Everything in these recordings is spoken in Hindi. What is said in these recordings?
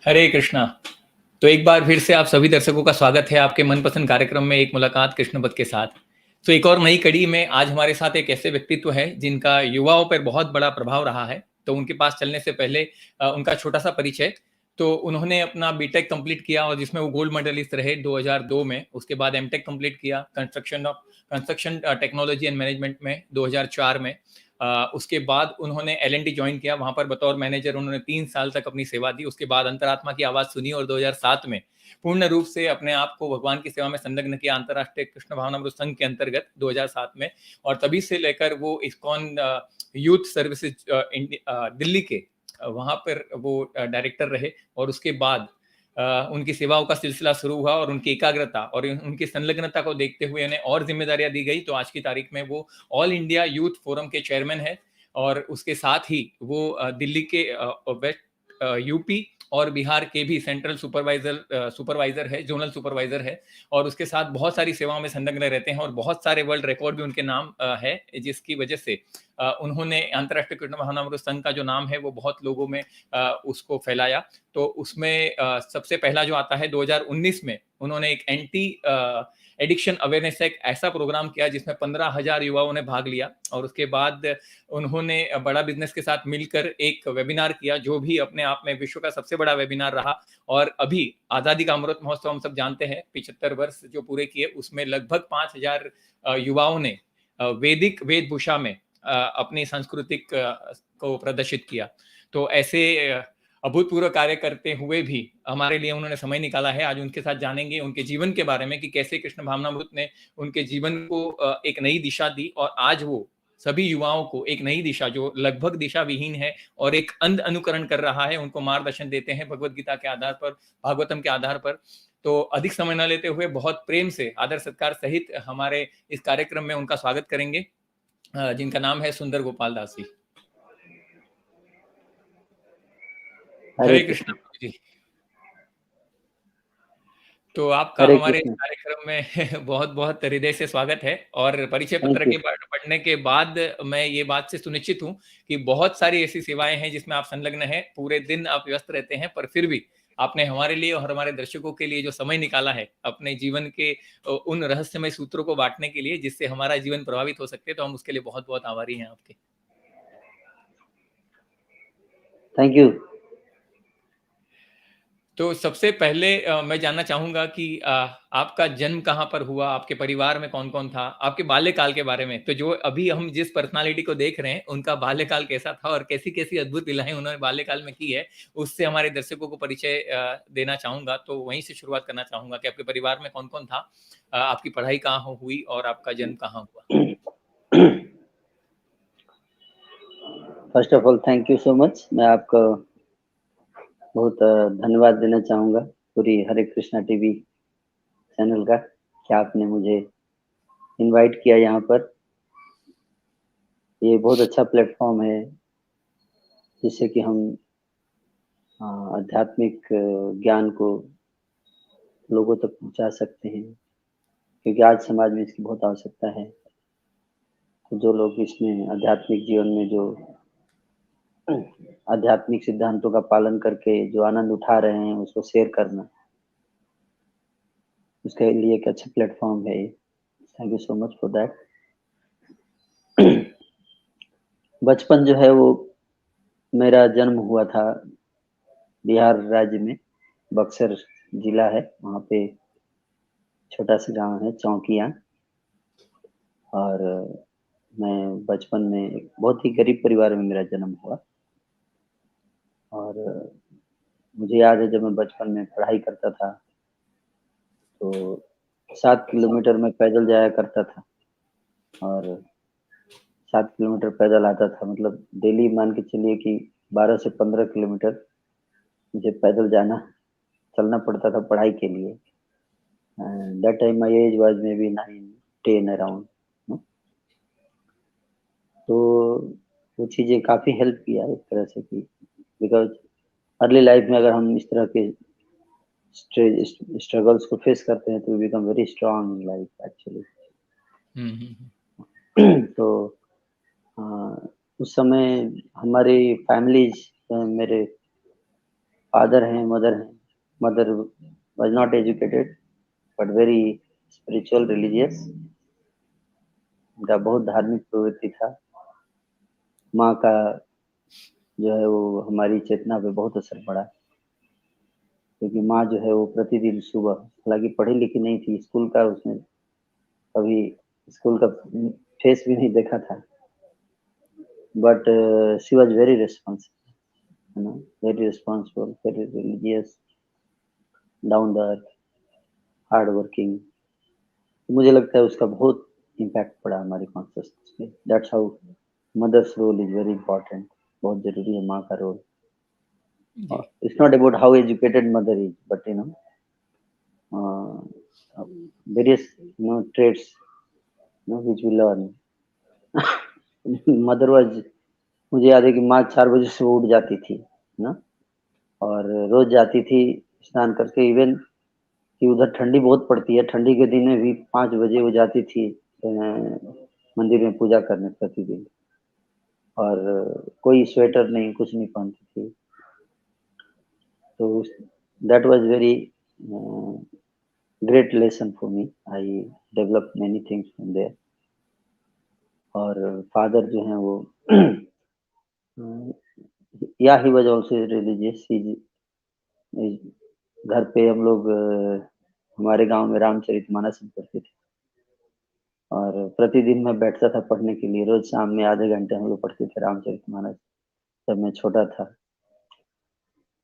हरे कृष्णा। तो एक बार फिर से आप सभी दर्शकों का स्वागत है आपके मनपसंद कार्यक्रम में एक मुलाकात कृष्ण पद के साथ। तो एक और नई कड़ी में आज हमारे साथ एक ऐसे व्यक्तित्व है जिनका युवाओं पर बहुत बड़ा प्रभाव रहा है। तो उनके पास चलने से पहले उनका छोटा सा परिचय। तो उन्होंने अपना बीटेक कंप्लीट किया और जिसमें वो गोल्ड मेडलिस्ट रहे 2002 में। उसके बाद एमटेक कंप्लीट किया कंस्ट्रक्शन टेक्नोलॉजी एंड मैनेजमेंट में 2004 में। उसके बाद उन्होंने एल&टी ज्वाइन किया, वहां पर बतौर मैनेजर उन्होंने 3 साल तक अपनी सेवा दी। उसके बाद अंतरात्मा की आवाज सुनी और 2007 में पूर्ण रूप से अपने आप को भगवान की सेवा में संलग्न किया अंतर्राष्ट्रीय कृष्ण भावनामृत संघ के अंतर्गत 2007 में। और तभी से लेकर वो इस्कॉन यूथ सर्विसेज दिल्ली के वहां पर वो डायरेक्टर रहे। और उसके बाद उनकी सेवाओं का सिलसिला शुरू हुआ और उनकी एकाग्रता और उनकी संलग्नता को देखते हुए उन्हें और जिम्मेदारियां दी गई। तो आज की तारीख में वो ऑल इंडिया यूथ फोरम के चेयरमैन है और उसके साथ ही वो दिल्ली के वेस्ट यूपी और बिहार के भी सेंट्रल सुपरवाइजर है, जोनल सुपरवाइजर है। और उसके साथ बहुत सारी सेवाओं में संलग्न रहते हैं और बहुत सारे वर्ल्ड रिकॉर्ड भी उनके नाम है, जिसकी वजह से उन्होंने अंतर्राष्ट्रीय कृष्ण भावनामृत संघ का जो नाम है वो बहुत लोगों में उसको फैलाया। तो उसमें सबसे पहला जो आता है 2019 में उन्होंने एक एंटी एडिक्शन अवेयरनेस एक ऐसा प्रोग्राम किया जिसमें 15,000 युवाओं ने भाग लिया। और उसके बाद उन्होंने बड़ा बिजनेस के साथ मिलकर एक वेबिनार किया जो भी अपने आप में विश्व का सबसे बड़ा वेबिनार रहा। और अभी आजादी का अमृत महोत्सव हम सब जानते हैं, 75 वर्ष जो पूरे किए, उसमें लगभग 5,000 युवाओं ने वैदिक वेशभूषा में अपनी सांस्कृतिक को प्रदर्शित किया। तो ऐसे अभूतपूर्व कार्य करते हुए भी हमारे लिए उन्होंने समय निकाला है। आज उनके साथ जानेंगे उनके जीवन के बारे में कि कैसे कृष्ण भावनामृत ने उनके जीवन को एक नई दिशा दी और आज वो सभी युवाओं को एक नई दिशा जो लगभग दिशा विहीन है और एक अंध अनुकरण कर रहा है, उनको मार्गदर्शन देते हैं भगवत गीता के आधार पर, भागवतम के आधार पर। तो अधिक समय न लेते हुए बहुत प्रेम से आदर सत्कार सहित हमारे इस कार्यक्रम में उनका स्वागत करेंगे, जिनका नाम है सुंदर गोपाल दास जी। हरे कृष्णा जी। तो आपका हरे हमारे इस कृष्ण। कार्यक्रम में बहुत बहुत हृदय से स्वागत है। और परिचय थैंक पत्र यू। के पढ़ने के बाद मैं ये बात से सुनिश्चित हूँ कि बहुत सारी ऐसी सेवाएं हैं जिसमें आप संलग्न हैं, पूरे दिन आप व्यस्त रहते हैं, पर फिर भी आपने हमारे लिए और हमारे दर्शकों के लिए जो समय निकाला है अपने जीवन के उन रहस्यमय सूत्रों को बांटने के लिए जिससे हमारा जीवन प्रभावित हो सकते, तो हम उसके लिए बहुत बहुत आभारी हैं आपके। Thank you. तो सबसे पहले मैं जानना चाहूंगा कि आपका जन्म कहाँ पर हुआ, आपके परिवार में कौन कौन था, आपके बाल्यकाल के बारे में। तो जो अभी हम जिस पर्सनालिटी को देख रहे हैं उनका बाल्यकाल कैसा था और कैसी कैसी अद्भुत लीलाएं उन्होंने बाल्यकाल में की है, उससे हमारे दर्शकों को परिचय देना चाहूंगा। तो वहीं से शुरुआत करना चाहूंगा कि आपके परिवार में कौन कौन था, आपकी पढ़ाई कहाँ हुई और आपका जन्म कहाँ हुआ। First of all thank you so much. मैं आपको बहुत धन्यवाद देना चाहूँगा पूरी हरे कृष्णा टीवी चैनल का कि आपने मुझे इनवाइट किया यहाँ पर। ये बहुत अच्छा प्लेटफॉर्म है जिससे कि हम आध्यात्मिक ज्ञान को लोगों तक पहुँचा सकते हैं, क्योंकि आज समाज में इसकी बहुत आवश्यकता है। तो जो लोग इसमें आध्यात्मिक जीवन में जो आध्यात्मिक सिद्धांतों का पालन करके जो आनंद उठा रहे हैं उसको शेयर करना, उसके लिए एक अच्छा प्लेटफॉर्म है। Thank you so much for that. बचपन जो है वो, मेरा जन्म हुआ था बिहार राज्य में, बक्सर जिला है, वहाँ पे छोटा सा गांव है चौकिया। और मैं बचपन में एक बहुत ही गरीब परिवार में मेरा जन्म हुआ। और मुझे याद है जब मैं बचपन में पढ़ाई करता था तो 7 किलोमीटर में पैदल जाया करता था और 7 किलोमीटर पैदल आता था। मतलब डेली मान के चलिए कि 12 से 15 किलोमीटर मुझे पैदल जाना, चलना पड़ता था पढ़ाई के लिए। That time my age was may be 9-10 around. तो वो चीज़ें काफ़ी हेल्प किया एक तरह से कि बिकॉज अर्ली लाइफ में अगर हम इस तरह के स्ट्रगल्स को फेस करते हैं तो we become very strong in life actually. तो उस समय हमारी फैमिलीज, मेरे फादर हैं, मदर हैं। Mother was not educated but very spiritual, religious. उनका बहुत धार्मिक प्रवृत्ति था। माँ का जो है वो हमारी चेतना पे बहुत असर पड़ा, क्योंकि माँ जो है वो प्रतिदिन सुबह, हालांकि पढ़ी लिखी नहीं थी, स्कूल का उसने कभी स्कूल का फेस भी नहीं देखा था, but she was very responsible, है ना, very responsible, very religious, down the earth, hard working. मुझे लगता है उसका बहुत इम्पैक्ट पड़ा हमारी कॉन्शियसनेस पे। That's how mother's role is very important. बहुत जरूरी है माँ का रोल। जी it's not about how educated mother is, but various traits which we learn. Mother was, मुझे याद है कि माँ 4 बजे से उठ जाती थी ना, और रोज जाती थी स्नान करके। इवन कि उधर ठंडी बहुत पड़ती है, ठंडी के दिन में भी 5 बजे वो जाती थी मंदिर में पूजा करने प्रतिदिन, और कोई स्वेटर नहीं, कुछ नहीं पहनती थी। तो that was very great lesson for me. I develop many things from there. और फादर जो हैं वो या ही वाज आल्सो रिलीजियस। घर पे हम लोग हमारे गांव में रामचरितमानस हम पढ़ते थे, और प्रतिदिन मैं बैठता था पढ़ने के लिए। रोज शाम में आधे घंटे हम लोग पढ़ते थे रामचरितमानस, जब मैं छोटा था।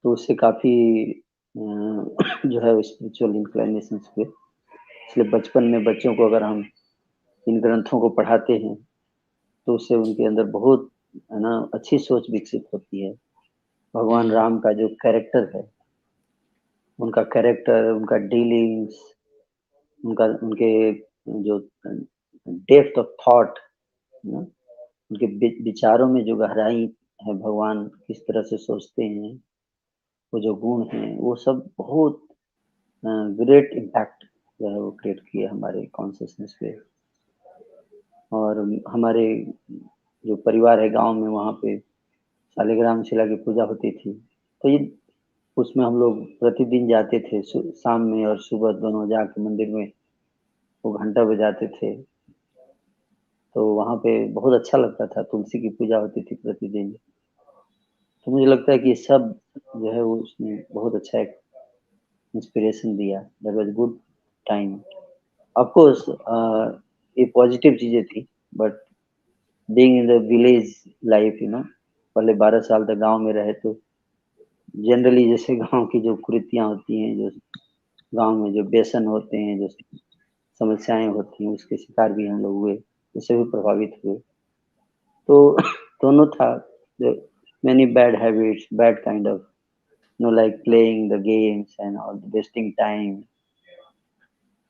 तो उससे काफी जो है स्पिरिचुअल इंक्लिनेशंस हुए। इसलिए बचपन में बच्चों को अगर हम इन ग्रंथों को पढ़ाते हैं तो उससे उनके अंदर बहुत, है ना, अच्छी सोच विकसित होती है। भगवान राम का जो कैरेक्टर है, उनका कैरेक्टर, उनका डीलिंग्स, उनके जो डेप्थ ऑफ थॉट, उनके विचारों में जो गहराई है, भगवान किस तरह से सोचते हैं, वो जो गुण हैं, वो सब बहुत ग्रेट इम्पैक्ट जो है वो क्रिएट किए हमारे कॉन्शियसनेस पे। और हमारे जो परिवार है गांव में, वहाँ पे शालिग्राम शिला की पूजा होती थी। तो ये उसमें हम लोग प्रतिदिन जाते थे, शाम में और सुबह दोनों जाके मंदिर में वो घंटा बजाते थे। तो वहाँ पे बहुत अच्छा लगता था। तुलसी की पूजा होती थी प्रतिदिन। तो मुझे लगता है कि ये सब जो है वो उसने बहुत अच्छा एक इंस्पिरेशन दिया। That was good time. Of course ये पॉजिटिव चीजें थी, but being in the village life, पहले 12 साल तक गांव में रहे, तो जनरली जैसे गांव की जो कुरीतियां होती हैं, जो गांव में जो व्यसन होते हैं, जो समस्याएं होती हैं, उसके शिकार भी हम लोग हुए, उससे भी प्रभावित हुए। तो दोनों था। Many bad habits, bad kind of, like playing the games and all, wasting time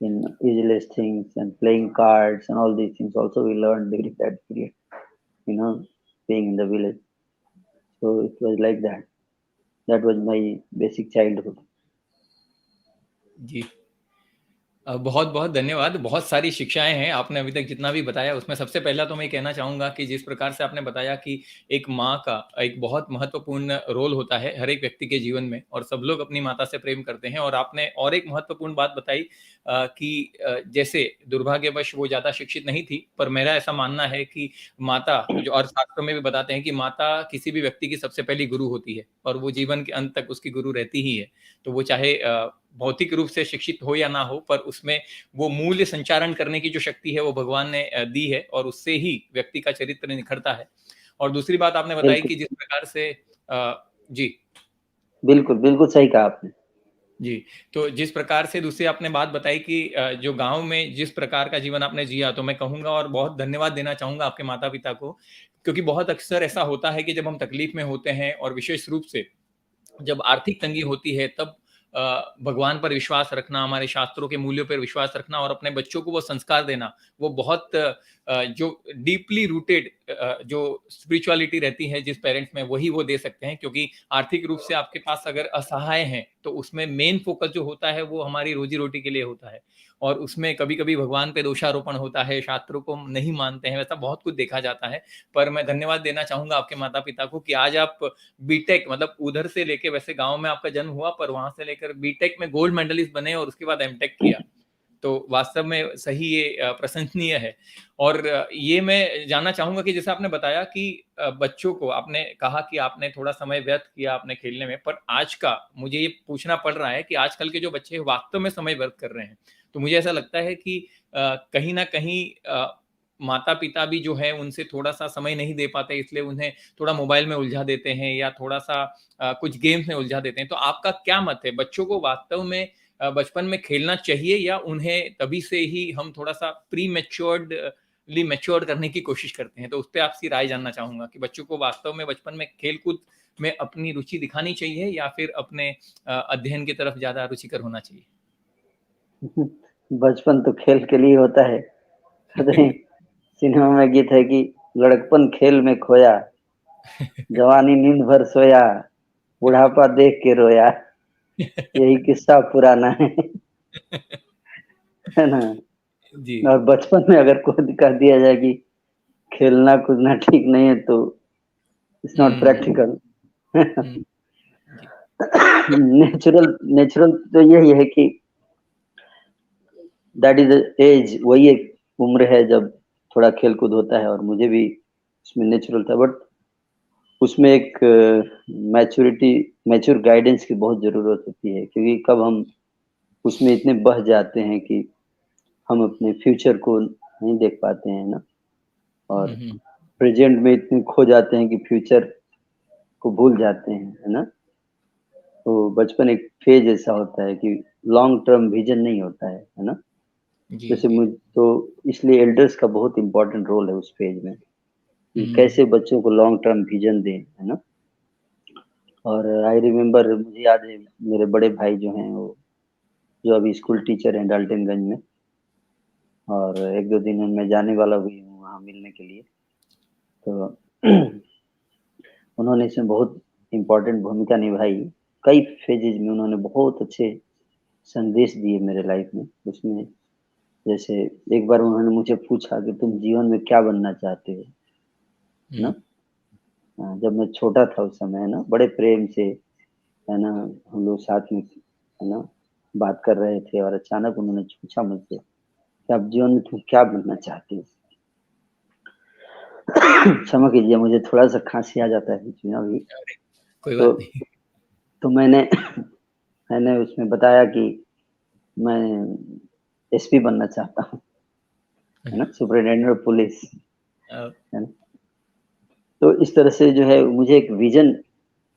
in useless things and playing cards and all these things also we learned during that period, you know, being in the village. So it was like that. That was my basic childhood. जी बहुत बहुत धन्यवाद। बहुत सारी शिक्षाएं हैं आपने अभी तक जितना भी बताया, उसमें सबसे पहला तो मैं कहना चाहूँगा कि जिस प्रकार से आपने बताया कि एक माँ का एक बहुत महत्वपूर्ण रोल होता है हर एक व्यक्ति के जीवन में, और सब लोग अपनी माता से प्रेम करते हैं। और आपने और एक महत्वपूर्ण बात बताई कि जैसे दुर्भाग्यवश वो ज़्यादा शिक्षित नहीं थी, पर मेरा ऐसा मानना है कि माता जो, और शास्त्रों में भी बताते हैं कि माता किसी भी व्यक्ति की सबसे पहली गुरु होती है, और वो जीवन के अंत तक उसकी गुरु रहती ही है। तो वो चाहे भौतिक रूप से शिक्षित हो या ना हो, पर उसमें वो मूल्य संचारण करने की जो शक्ति है वो भगवान ने दी है, और उससे ही व्यक्ति का चरित्र निखरता है। और दूसरी बात आपने बताई बिल्कुल कि जिस प्रकार से जी बिल्कुल बिल्कुल सही कहा आपने। जी, तो जिस प्रकार से दूसरी आपने बात बताई कि जो गाँव में जिस प्रकार का जीवन आपने जिया, तो मैं कहूँगा और बहुत धन्यवाद देना चाहूँगा आपके माता-पिता को, क्योंकि बहुत अक्सर ऐसा होता है कि जब हम तकलीफ में होते हैं, और विशेष रूप से जब आर्थिक तंगी होती है, तब भगवान पर विश्वास रखना, हमारे शास्त्रों के मूल्यों पर विश्वास रखना, और अपने बच्चों को वो संस्कार देना, वो बहुत जो डीपली रूटेड जो स्पिरिचुअलिटी रहती है जिस पेरेंट्स में, वही वो दे सकते हैं। क्योंकि आर्थिक रूप से आपके पास अगर असहाय हैं, तो उसमें मेन फोकस जो होता है वो हमारी रोजी रोटी के लिए होता है, और उसमें कभी कभी भगवान पे दोषारोपण होता है, शास्त्रों को नहीं मानते हैं, वैसा बहुत कुछ देखा जाता है। पर मैं धन्यवाद देना चाहूंगा आपके माता पिता को कि आज आप बीटेक, मतलब उधर से लेके, वैसे गांव में आपका जन्म हुआ पर वहां से लेकर बीटेक में गोल्ड मेडलिस्ट बने और उसके बाद एमटेक किया, तो वास्तव में सही ये प्रशंसनीय है। और ये मैं जानना चाहूंगा कि जैसे आपने बताया कि बच्चों को, आपने कहा कि आपने थोड़ा समय व्यर्थ किया आपने खेलने में, पर आज का मुझे ये पूछना पड़ रहा है कि आजकल के जो बच्चे वास्तव में समय व्यर्थ कर रहे हैं, तो मुझे ऐसा लगता है कि कहीं ना कहीं माता पिता भी जो है उनसे थोड़ा सा समय नहीं दे पाते, इसलिए उन्हें थोड़ा मोबाइल में उलझा देते हैं या थोड़ा सा कुछ गेम्स में उलझा देते हैं। तो आपका क्या मत है, बच्चों को वास्तव में बचपन में खेलना चाहिए या उन्हें तभी से ही हम थोड़ा सा प्री मैच्योर्ड करने की कोशिश करते हैं? तो उस पर आपकी राय जानना चाहूंगा कि बच्चों को वास्तव में बचपन में खेल कूद में अपनी रुचि दिखानी चाहिए या फिर अपने अध्ययन की तरफ ज्यादा रुचिकर होना चाहिए? बचपन तो खेल के लिए होता है। सिनेमा में गीत है कि लड़कपन खेल में खोया, जवानी नींद भर सोया, बुढ़ापा देख के रोया। यही किस्सा पुराना है। है ना? जी। और बचपन में अगर कोई कह दिया जाए कि खेलना कूदना ठीक नहीं है तो it's not hmm. Practical. Hmm. जी। नेचुरल नेचुरल तो यही है कि दैट इज एज, वही एक उम्र है जब थोड़ा खेल कूद होता है, और मुझे भी उसमें नेचुरल था, बट उसमें एक मैच्योर गाइडेंस की बहुत जरूरत होती है, क्योंकि कब हम उसमें इतने बह जाते हैं कि हम अपने फ्यूचर को नहीं देख पाते हैं ना, और हम्म। प्रेजेंट में इतने खो जाते हैं कि फ्यूचर को भूल जाते हैं, है ना? तो बचपन एक फेज ऐसा होता है कि लॉन्ग टर्म विजन नहीं होता है ना? जी। जैसे जी। मुझ तो इसलिए एल्डर्स का बहुत इंपॉर्टेंट रोल है उस फेज में, कि हम्म। कैसे बच्चों को लॉन्ग टर्म विजन दें, है ना? और आई रिमेम्बर, मुझे याद है मेरे बड़े भाई जो हैं वो, जो अभी स्कूल टीचर हैं डाल्टनगंज में, और एक दो दिन में मैं जाने वाला भी हूँ वहाँ मिलने के लिए। तो उन्होंने इसमें बहुत इम्पोर्टेंट भूमिका निभाई। कई फेजेज में उन्होंने बहुत अच्छे संदेश दिए मेरे लाइफ में। उसमें जैसे एक बार उन्होंने मुझे पूछा कि तुम जीवन में क्या बनना चाहते हो, है ना? हम्म। जब मैं छोटा था उस समय, है ना, बड़े प्रेम से, है ना, हम लोग साथ में, है ना, बात कर रहे थे, और अचानक उन्होंने पूछा मुझसे कि आप जीवन में तुम क्या बनना चाहते हो? क्षमा कीजिए, मुझे थोड़ा सा खांसी आ जाता है बीच में अभी। अरे, कोई तो बात नहीं। तो मैंने उसमें बताया कि मैं एसपी बनना चाहता हूँ, है ना, सुपरिटेंडेंट ऑफ पुलिस, अ, है ना? तो इस तरह से जो है मुझे एक विजन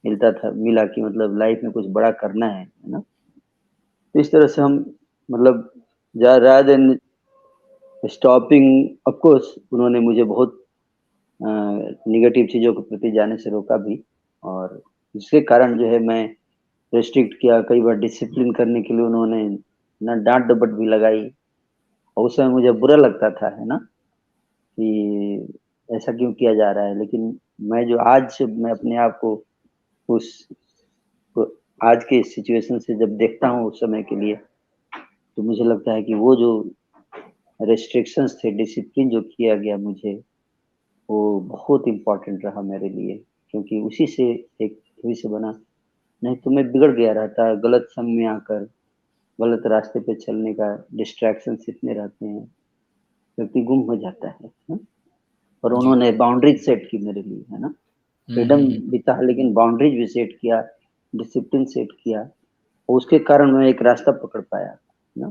मिला कि मतलब लाइफ में कुछ बड़ा करना है ना? तो इस तरह से हम, मतलब, rather than stopping, of course उन्होंने मुझे बहुत निगेटिव चीज़ों के प्रति जाने से रोका भी, और जिसके कारण जो है मैं रेस्ट्रिक्ट किया, कई बार डिसिप्लिन करने के लिए उन्होंने ना डांट डपट भी लगाई, और उस समय मुझे बुरा लगता था, है ना, कि ऐसा क्यों किया जा रहा है। लेकिन मैं जो आज मैं अपने आप को उस को आज के सिचुएशन से जब देखता हूँ उस समय के लिए, तो मुझे लगता है कि वो जो रेस्ट्रिक्शंस थे, डिसिप्लिन जो किया गया मुझे, वो बहुत इम्पोर्टेंट रहा मेरे लिए, क्योंकि उसी से एक भविष्य बना। नहीं तो मैं बिगड़ गया रहता, गलत समय में आकर गलत रास्ते पे चलने का डिस्ट्रैक्शंस इतने रहते हैं, व्यक्ति गुम हो जाता है ना? और जी। उन्होंने बाउंड्रीज सेट की मेरे लिए, है ना? फ्रीडम भी था, लेकिन बाउंड्रीज भी सेट किया, डिसिप्लिन सेट किया, और उसके कारण मैं एक रास्ता पकड़ पाया, है ना?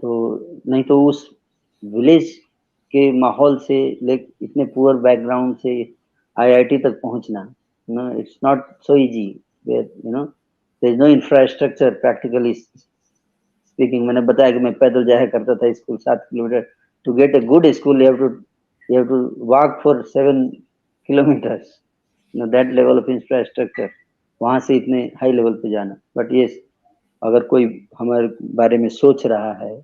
तो नहीं तो उस विलेज के माहौल से, लाइक इतने पुअर बैकग्राउंड से आईआईटी तक पहुंचना, no it's not so easy, where there is no infrastructure practically speaking. मैंने बताया कि मैं पैदल जाया करता था school 7 kilometre. To get a good school you have to walk for 7 kilometres, that level of infrastructure, वहां से इतने हाई लेवल पे जाना। बट ये, अगर कोई हमारे बारे में सोच रहा है,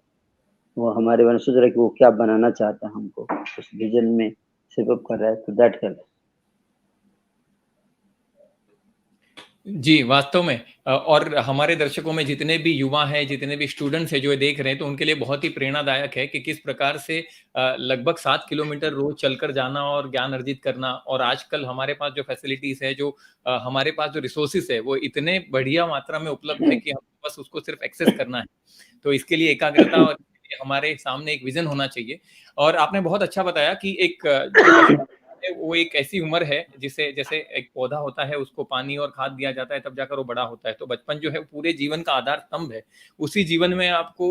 वो हमारे बारे में सोच रहा है कि वो क्या बनाना चाहता है, हमको उस विजन में शेप अप कर रहा है, तो दैट हेल्प। जी, वास्तव में और हमारे दर्शकों में जितने भी युवा हैं, जितने भी स्टूडेंट्स हैं जो ये देख रहे हैं, तो उनके लिए बहुत ही प्रेरणादायक है कि किस प्रकार से लगभग 7 किलोमीटर रोज़ चलकर जाना और ज्ञान अर्जित करना, और आजकल हमारे पास जो फैसिलिटीज़ है, जो हमारे पास जो रिसोर्सेज़ है, वो इतने बढ़िया मात्रा में उपलब्ध है कि हमें बस उसको सिर्फ़ एक्सेस करना है। तो इसके लिए एकाग्रता और इसके लिए हमारे सामने एक विज़न होना चाहिए। और आपने बहुत अच्छा बताया कि एक जो बचपन है वो एक ऐसी उम्र है जिसे जैसे एक पौधा होता है उसको पानी और खाद दिया जाता है तब जाकर वो बड़ा होता है। तो बचपन जो है पूरे जीवन का आधार स्तंभ है। उसी जीवन में आपको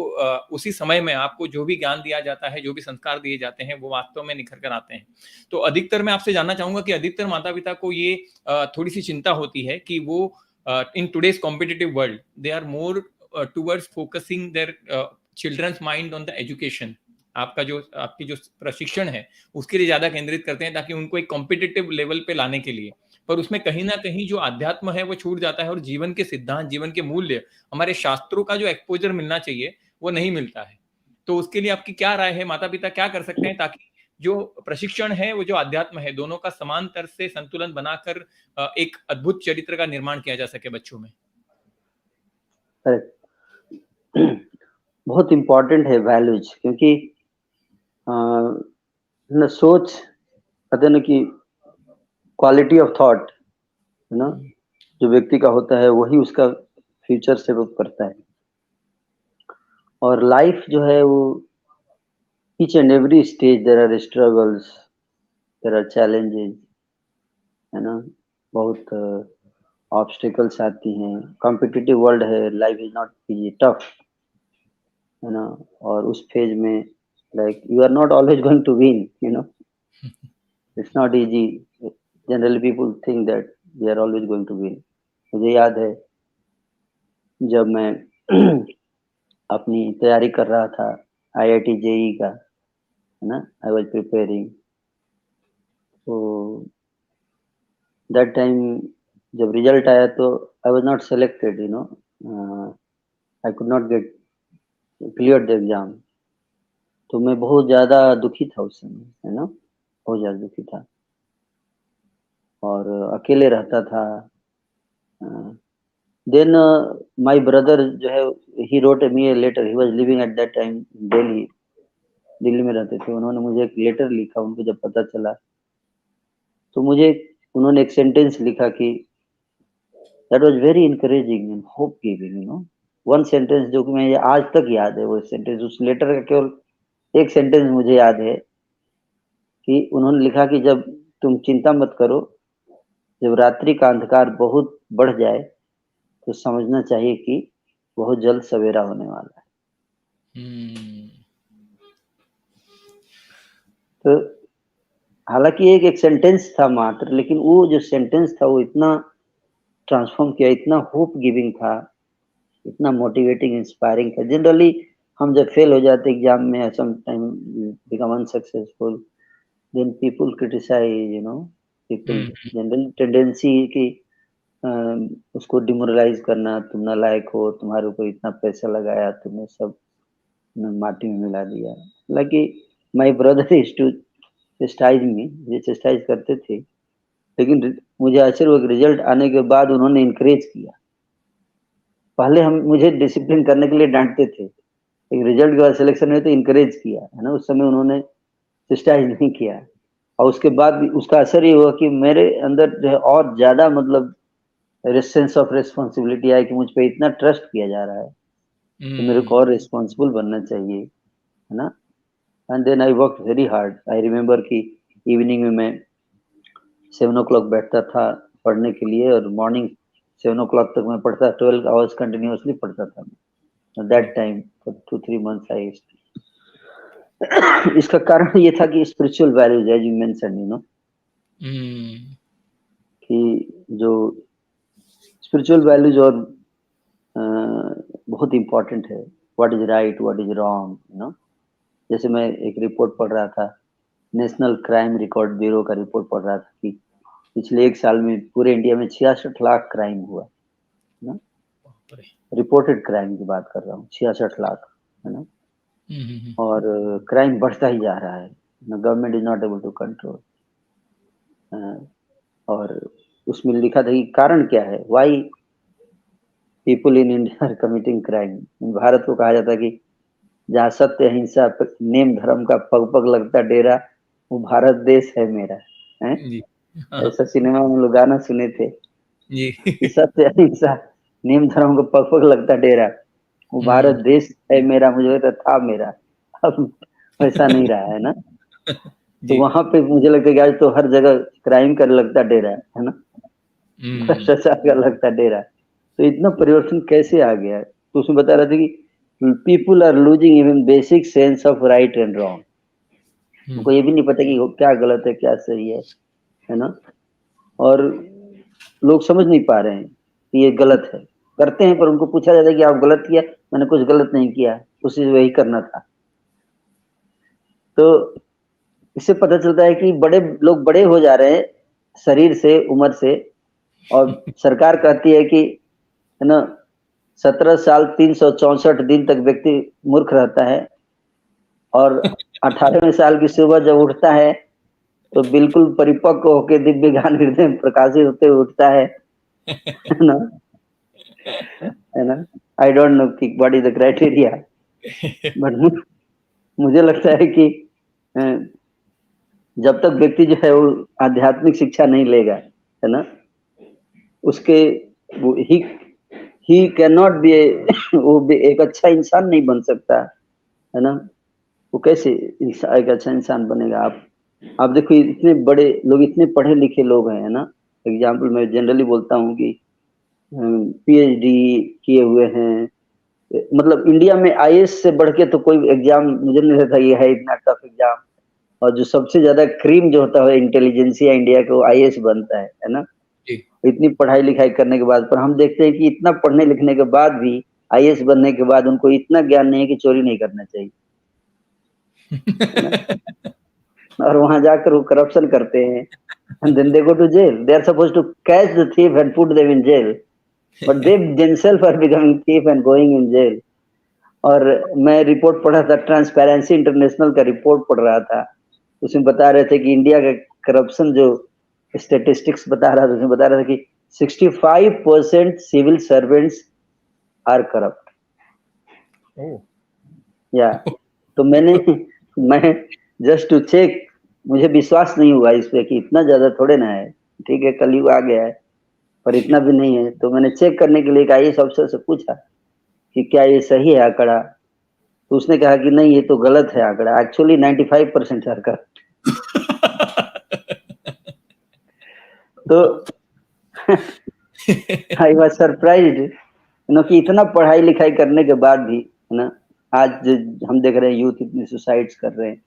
उसी समय में आपको जो भी ज्ञान दिया जाता है, जो भी संस्कार दिए जाते हैं वो वास्तव में निखर कर आते हैं। तो अधिकतर मैं आपसे जानना चाहूँगा कि अधिकतर माता-पिता को ये थोड़ी-सी चिंता होती है कि वो in today's competitive world they are more towards focusing their childrens mind on the education. आपकी जो प्रशिक्षण है उसके लिए ज़्यादा केंद्रित करते हैं ताकि उनको एक कॉम्पिटिटिव लेवल पे लाने के लिए। पर उसमें कहीं न कहीं जो अध्यात्म है वो छूट जाता है और जीवन के सिद्धांत, जीवन के मूल्य, हमारे शास्त्रों का जो एक्सपोज़र मिलना चाहिए, वो नहीं मिलता है। तो उसके लिए आपकी क्या राय है? माता-पिता क्या कर सकते हैं ताकि जो प्रशिक्षण है, वो जो अध्यात्म है, दोनों का समान तर से संतुलन बनाकर एक अद्भुत चरित्र का निर्माण किया जा सके बच्चों में? करेक्ट। बहुत इम्पोर्टेंट है वैल्यूज, क्योंकि अ, न सोच, कहते हैं ना कि क्वालिटी ऑफ थॉट, है ना, जो व्यक्ति का होता है वही उसका फ्यूचर सेव अप करता है। और लाइफ जो है वो each and every stage there are struggles, there are challenges, है ना, बहुत ऑब्स्टिकल्स आती हैं। कॉम्पिटिटिव वर्ल्ड है, life is not easy, tough, है ना। और उस फेज में like you are not always going to win, you know, it's not easy. Generally people think that we are always going to win. मुझे याद है जब मैं अपनी तैयारी कर रहा था आईआईटी जेई का, है ना, आई वाज प्रिपेयरिंग। तो दैट टाइम जब रिजल्ट आया तो I was not selected, you know, I could not get clear the exam. तो मैं बहुत ज़्यादा दुखी था उस समय, है ना, बहुत ज़्यादा दुखी था और अकेले रहता था। देन माय ब्रदर जो है, he wrote me a letter, he was living at that time Delhi, Delhi में रहते थे। उन्होंने मुझे एक लेटर लिखा, उनको जब पता चला तो मुझे उन्होंने एक सेंटेंस लिखा कि that was very encouraging and hope giving, you know. One sentence जो कि मैं आज तक याद है, वो सेंटेंस, उस लेटर का केवल एक सेंटेंस मुझे याद है कि उन्होंने लिखा कि जब तुम चिंता मत करो, जब रात्रि का अंधकार बहुत बढ़ जाए तो समझना चाहिए कि बहुत जल्द सवेरा होने वाला है। हुँ। तो हालाँकि एक सेंटेंस था मात्र, लेकिन वो जो सेंटेंस था वो इतना ट्रांसफ़ॉर्म किया, इतना होप गिविंग था, इतना मोटिवेटिंग, इंस्पायरिंग था। जनरली हम जब फेल हो जाते एग्ज़ाम में, some time become unsuccessful, then people criticise, you know, people हुँ, जनरली टेंडेंसी कि अ, उसको डिमोरलाइज़ करना, तुम नालायक हो, तुम्हारे ऊपर इतना पैसा लगाया, तुमने सब माटी में मिला दिया। हालाँकि माय ब्रदर यूज्ड टू चस्टाइज़ मी, मुझे चस्टाइज़ करते थे, लेकिन मुझे आश्चर्य हुआ कि रिज़ल्ट आने के बाद उन्होंने एनकरेज किया। पहले हम मुझे डिसिप्लिन करने के लिए डाँटते थे, लेकिन रिज़ल्ट के बाद सिलेक्शन में तो एनकरेज किया, है ना? उस समय उन्होंने चस्टाइज़ नहीं किया। और उसके बाद भी उसका असर ये हुआ कि मेरे अंदर जो है और ज़्यादा, मतलब सेंस ऑफ रिस्पॉन्सिबिलिटी आया कि मुझ पे इतना ट्रस्ट किया जा रहा है, तो मेरे हुँ। को और रिस्पॉन्सिबल बनना चाहिए, है ना? And then I worked very hard. I remember कि इवनिंग में मैं 7 ओ क्लॉक बैठता था पढ़ने के लिए, और मॉर्निंग 7 ओ क्लॉक तक मैं पढ़ता, 12 आवर्स कंटिन्यूअसली पढ़ता था मैं। That time for 2-3 months I इसका कारण ये था कि spiritual values, as you mention, you know, हुँ। कि जो स्पिरिचुअल वैल्यूज और बहुत इम्पोर्टेंट है। What is right, what is wrong, you know. जैसे मैं एक रिपोर्ट पढ़ रहा था, नेशनल क्राइम रिकॉर्ड ब्यूरो का रिपोर्ट पढ़ रहा था कि पिछले 1 साल में पूरे इंडिया में 66 लाख क्राइम हुआ, है ना? बाप रे! रिपोर्टेड क्राइम की बात कर रहा हूँ, 66 लाख, है ना? हुँ, हुँ, हुँ। और क्राइम बढ़ता ही जा रहा है। Government is not able to control. और उसमें लिखा था कि कारण क्या है, why people in India are committing crime. Bharat को कहा जाता है कि जहाँ सत्य अहिंसा नेम धर्म का पग पग लगता डेरा, वो भारत देश है मेरा, है। जी। हाँ, ऐसा सिनेमा में लोग गाना सुने थे जी। कि सत्य अहिंसा नेम धर्म को पग पग लगता डेरा, वो भारत देश है मेरा, मुझे लगता था मेरा, अब वैसा नहीं रहा है ना। तो जी। वहां पे मुझे लगता है कि आज तो हर जगह क्राइम का लगता डेरा है ना, भ्रष्टाचार का लगता डेरा। तो इतना परिवर्तन कैसे आ गया है? तो उसमें बता रहे थे कि people are losing even basic sense of right and wrong. उनको ये भी नहीं पता कि क्या गलत है क्या सही है ना। और लोग समझ नहीं पा रहे हैं कि ये गलत है, करते हैं पर उनको पूछा जाता है कि आप गलत किया, मैंने कुछ गलत नहीं किया, उसी वही करना था। तो इससे पता चलता है कि बड़े लोग बड़े हो जा रहे हैं शरीर से, उम्र से, और सरकार कहती है कि है ना 17 साल 364 दिन तक व्यक्ति मूर्ख रहता है, और 18वें साल की सुबह जब उठता है तो बिल्कुल परिपक्व होकर दिव्य ज्ञान हृदय में प्रकाशित होते हुए उठता है ना, है ना। आई डोंट नो कि what is the criteria, but मुझे लगता है कि अ, जब तक व्यक्ति जो है वो आध्यात्मिक शिक्षा नहीं लेगा, है ना, उसके वो ही कैन नॉट बी वो भी एक अच्छा इंसान नहीं बन सकता, है ना। वो कैसे एक अच्छा इंसान बनेगा? आप देखो इतने बड़े लोग, इतने पढ़े लिखे लोग हैं, है ना। एग्जाम्पल मैं जनरली बोलता हूँ कि पीएचडी किए हुए हैं, मतलब इंडिया में आईएएस से बढ़ के तो कोई एग्जाम मुझे नहीं लगता ये है इतना टफ एग्जाम। और जो सबसे ज्यादा क्रीम जो होता है इंटेलिजेंसिया इंडिया का, वो आईएएस बनता है ना। जी। इतनी पढ़ाई लिखाई करने के बाद, पर हम देखते हैं कि इतना पढ़ने लिखने के बाद भी आईएएस बनने के बाद उनको इतना ज्ञान नहीं है कि चोरी नहीं करना चाहिए, है ना। और वहां जाकर वो करप्शन करते हैं, and then they go to jail. They are supposed to catch the thief and put them in jail, but they themselves are becoming thief and going in jail. और मैं रिपोर्ट पढ़ा था, ट्रांसपेरेंसी इंटरनेशनल का रिपोर्ट पढ़ रहा था, उसमें बता रहे थे कि इंडिया का करप्शन जो स्टेटिस्टिक्स बता रहा था, उसमें बता रहा था कि 65% सिविल सर्वेंट्स आर करप्ट। या तो मैं जस्ट टू चेक, मुझे विश्वास नहीं हुआ इस पे कि इतना ज्यादा थोड़े ना है, ठीक है कलयुग आ गया है पर इतना भी नहीं है। तो मैंने चेक करने के लिए एक आईएएस अफसर से पूछा कि क्या ये सही है आंकड़ा, तो उसने कहा कि नहीं ये तो गलत है आंकड़ा, एक्चुअली 95% है करप्ट। तो आई वाज सरप्राइज्ड कि इतना पढ़ाई लिखाई करने के बाद भी, है ना, आज हम देख रहे हैं यूथ इतनी सुसाइड्स कर रहे हैं,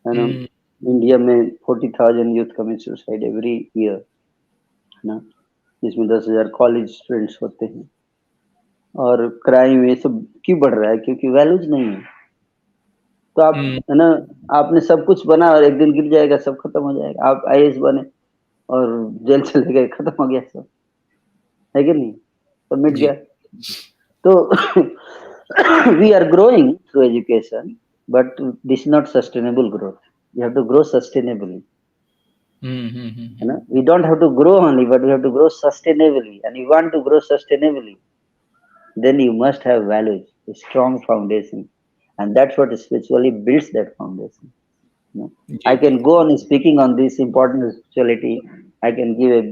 है ना। इंडिया में 40,000 youth commit suicide every year, है ना, जिसमें 10,000 कॉलेज स्टूडेंट्स होते हैं। और क्राइम ये सब क्यों बढ़ रहा है? क्योंकि वैल्यूज नहीं है। तो आप, है ना, आपने सब कुछ बना और एक दिन गिर जाएगा, सब खत्म हो जाएगा। आप आईएएस बने और जेल चले गए, खत्म हो गया सब, है कि नहीं, सब मिट गया। तो we are growing through education, but this is not sustainable growth. We have to grow sustainably, है ना। We don't have to grow only, but we have to grow sustainably. And you want to grow sustainably, then you must have values, a strong foundation, and that's what spiritually builds that foundation. You know? I can go on speaking on this important spirituality. I can give a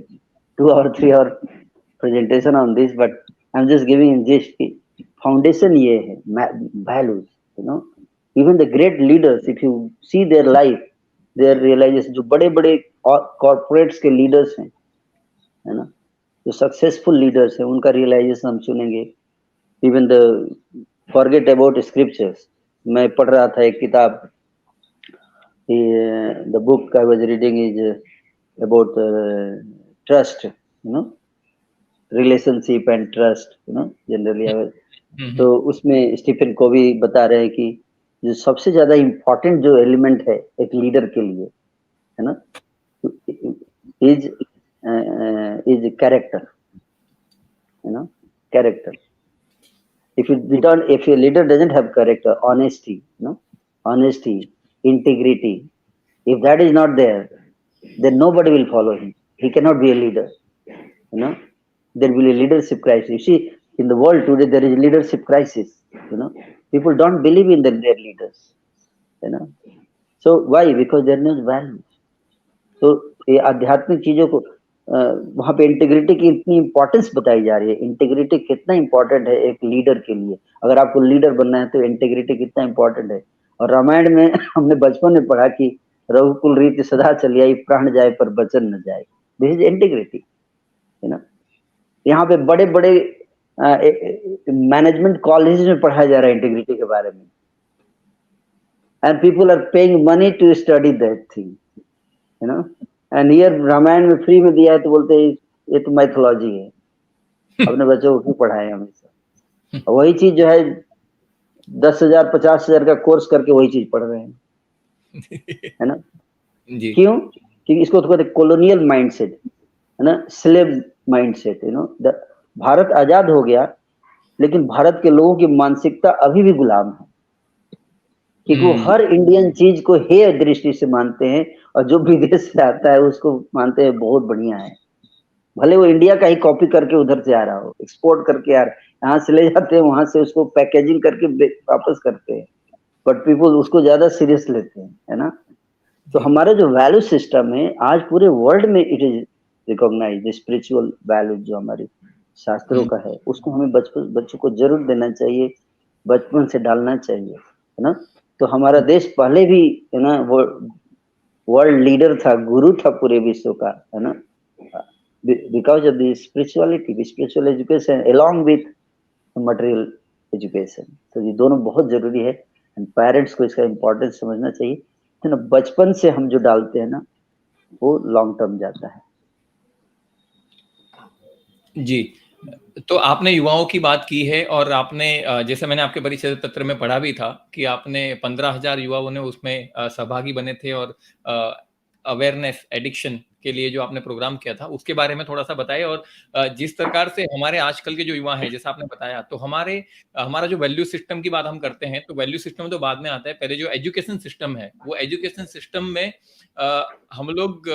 2 or 3 hour presentation on this, but I'm just giving in this foundation ये है, values, you know. Even the great leaders, if you see their life, their realization, जो बड़े बड़े corporates के leaders हैं, है ना, जो सक्सेसफुल लीडर्स हैं, उनका रियलाइजेशन हम सुनेंगे। Even the forget about scriptures, मैं पढ़ रहा था एक किताब, the book I was reading is about trust, you know, relationship and trust, you know, generally. तो उसमें स्टीफन कोवी बता रहे हैं कि जो सबसे ज्यादा इम्पोर्टेंट जो एलिमेंट है एक लीडर के लिए, है ना, is character, you know, character. If a leader doesn't have character, honesty, you know, honesty, integrity, if that is not there, then nobody will follow him. He cannot be a leader. you know, there will be a leadership crisis. You see, in the world today, there is leadership crisis. You know, people don't believe in their leaders. You know, so why? Because there is no value. तो ये आध्यात्मिक चीजों को वहां पे इंटीग्रिटी की इतनी इंपॉर्टेंस बताई जा रही है। इंटीग्रिटी कितना इंपॉर्टेंट है एक लीडर के लिए। अगर आपको लीडर बनना है तो इंटीग्रिटी कितना इंपॉर्टेंट है। और रामायण में हमने बचपन में पढ़ा कि रघुकुल रीति सदा चली आई, प्राण जाए पर वचन न जाए। दिस इज इंटीग्रिटी, है ना। यहाँ पे बड़े बड़े मैनेजमेंट कॉलेज में पढ़ाया जा रहा है इंटीग्रिटी के बारे में, and people are paying money to study that thing, you know. And here Ramayan में फ्री में दिया है तो बोलते हैं ये तो माइथोलॉजी है। अपने बच्चों को क्यों पढ़ाए हमेशा? वही चीज जो है 10,000 50,000 का कोर्स करके वही चीज पढ़ रहे हैं, है ना जी। क्यों? क्योंकि इसको तो कहते कॉलोनियल माइंडसेट, है ना, slave mindset. You know, Bharat आजाद हो गया लेकिन भारत के लोगों की मानसिकता अभी भी गुलाम है, क्योंकि वो हर इंडियन चीज को हेय दृष्टि से मानते हैं, और जो विदेश से आता है उसको मानते हैं बहुत बढ़िया है, भले वो इंडिया का ही कॉपी करके उधर से आ रहा हो, एक्सपोर्ट करके आ रहा, यहाँ से ले जाते हैं, वहां से उसको पैकेजिंग करके वापस करते हैं, बट पीपल उसको ज्यादा सीरियस लेते हैं, है ना। तो हमारा जो वैल्यू सिस्टम है आज पूरे वर्ल्ड में it is recognised, spiritual value जो हमारी शास्त्रों का है उसको हमें बच्चों को जरूर देना चाहिए, बचपन से डालना चाहिए, है ना। तो हमारा देश पहले भी, है ना, वो वर्ल्ड लीडर था, गुरु था पूरे विश्व का, है ना, because of the spirituality, spiritual education along with material education. तो ये दोनों बहुत जरूरी है, एंड पेरेंट्स को इसका इम्पोर्टेंस समझना चाहिए, है ना। बचपन से हम जो डालते हैं ना वो लॉन्ग टर्म जाता है। जी, तो आपने युवाओं की बात की है, और आपने जैसे मैंने आपके परिचय पत्र में पढ़ा भी था कि आपने 15,000 युवाओं ने उसमें सहभागी बने थे, और अवेयरनेस एडिक्शन के लिए जो आपने प्रोग्राम किया था उसके बारे में थोड़ा सा बताइए। और जिस प्रकार से हमारे आजकल के जो युवा हैं, जैसा आपने बताया, तो हमारा जो वैल्यू सिस्टम की बात हम करते हैं, तो वैल्यू सिस्टम तो बाद में आता है, पहले जो एजुकेशन सिस्टम है, वो एजुकेशन सिस्टम में हम लोग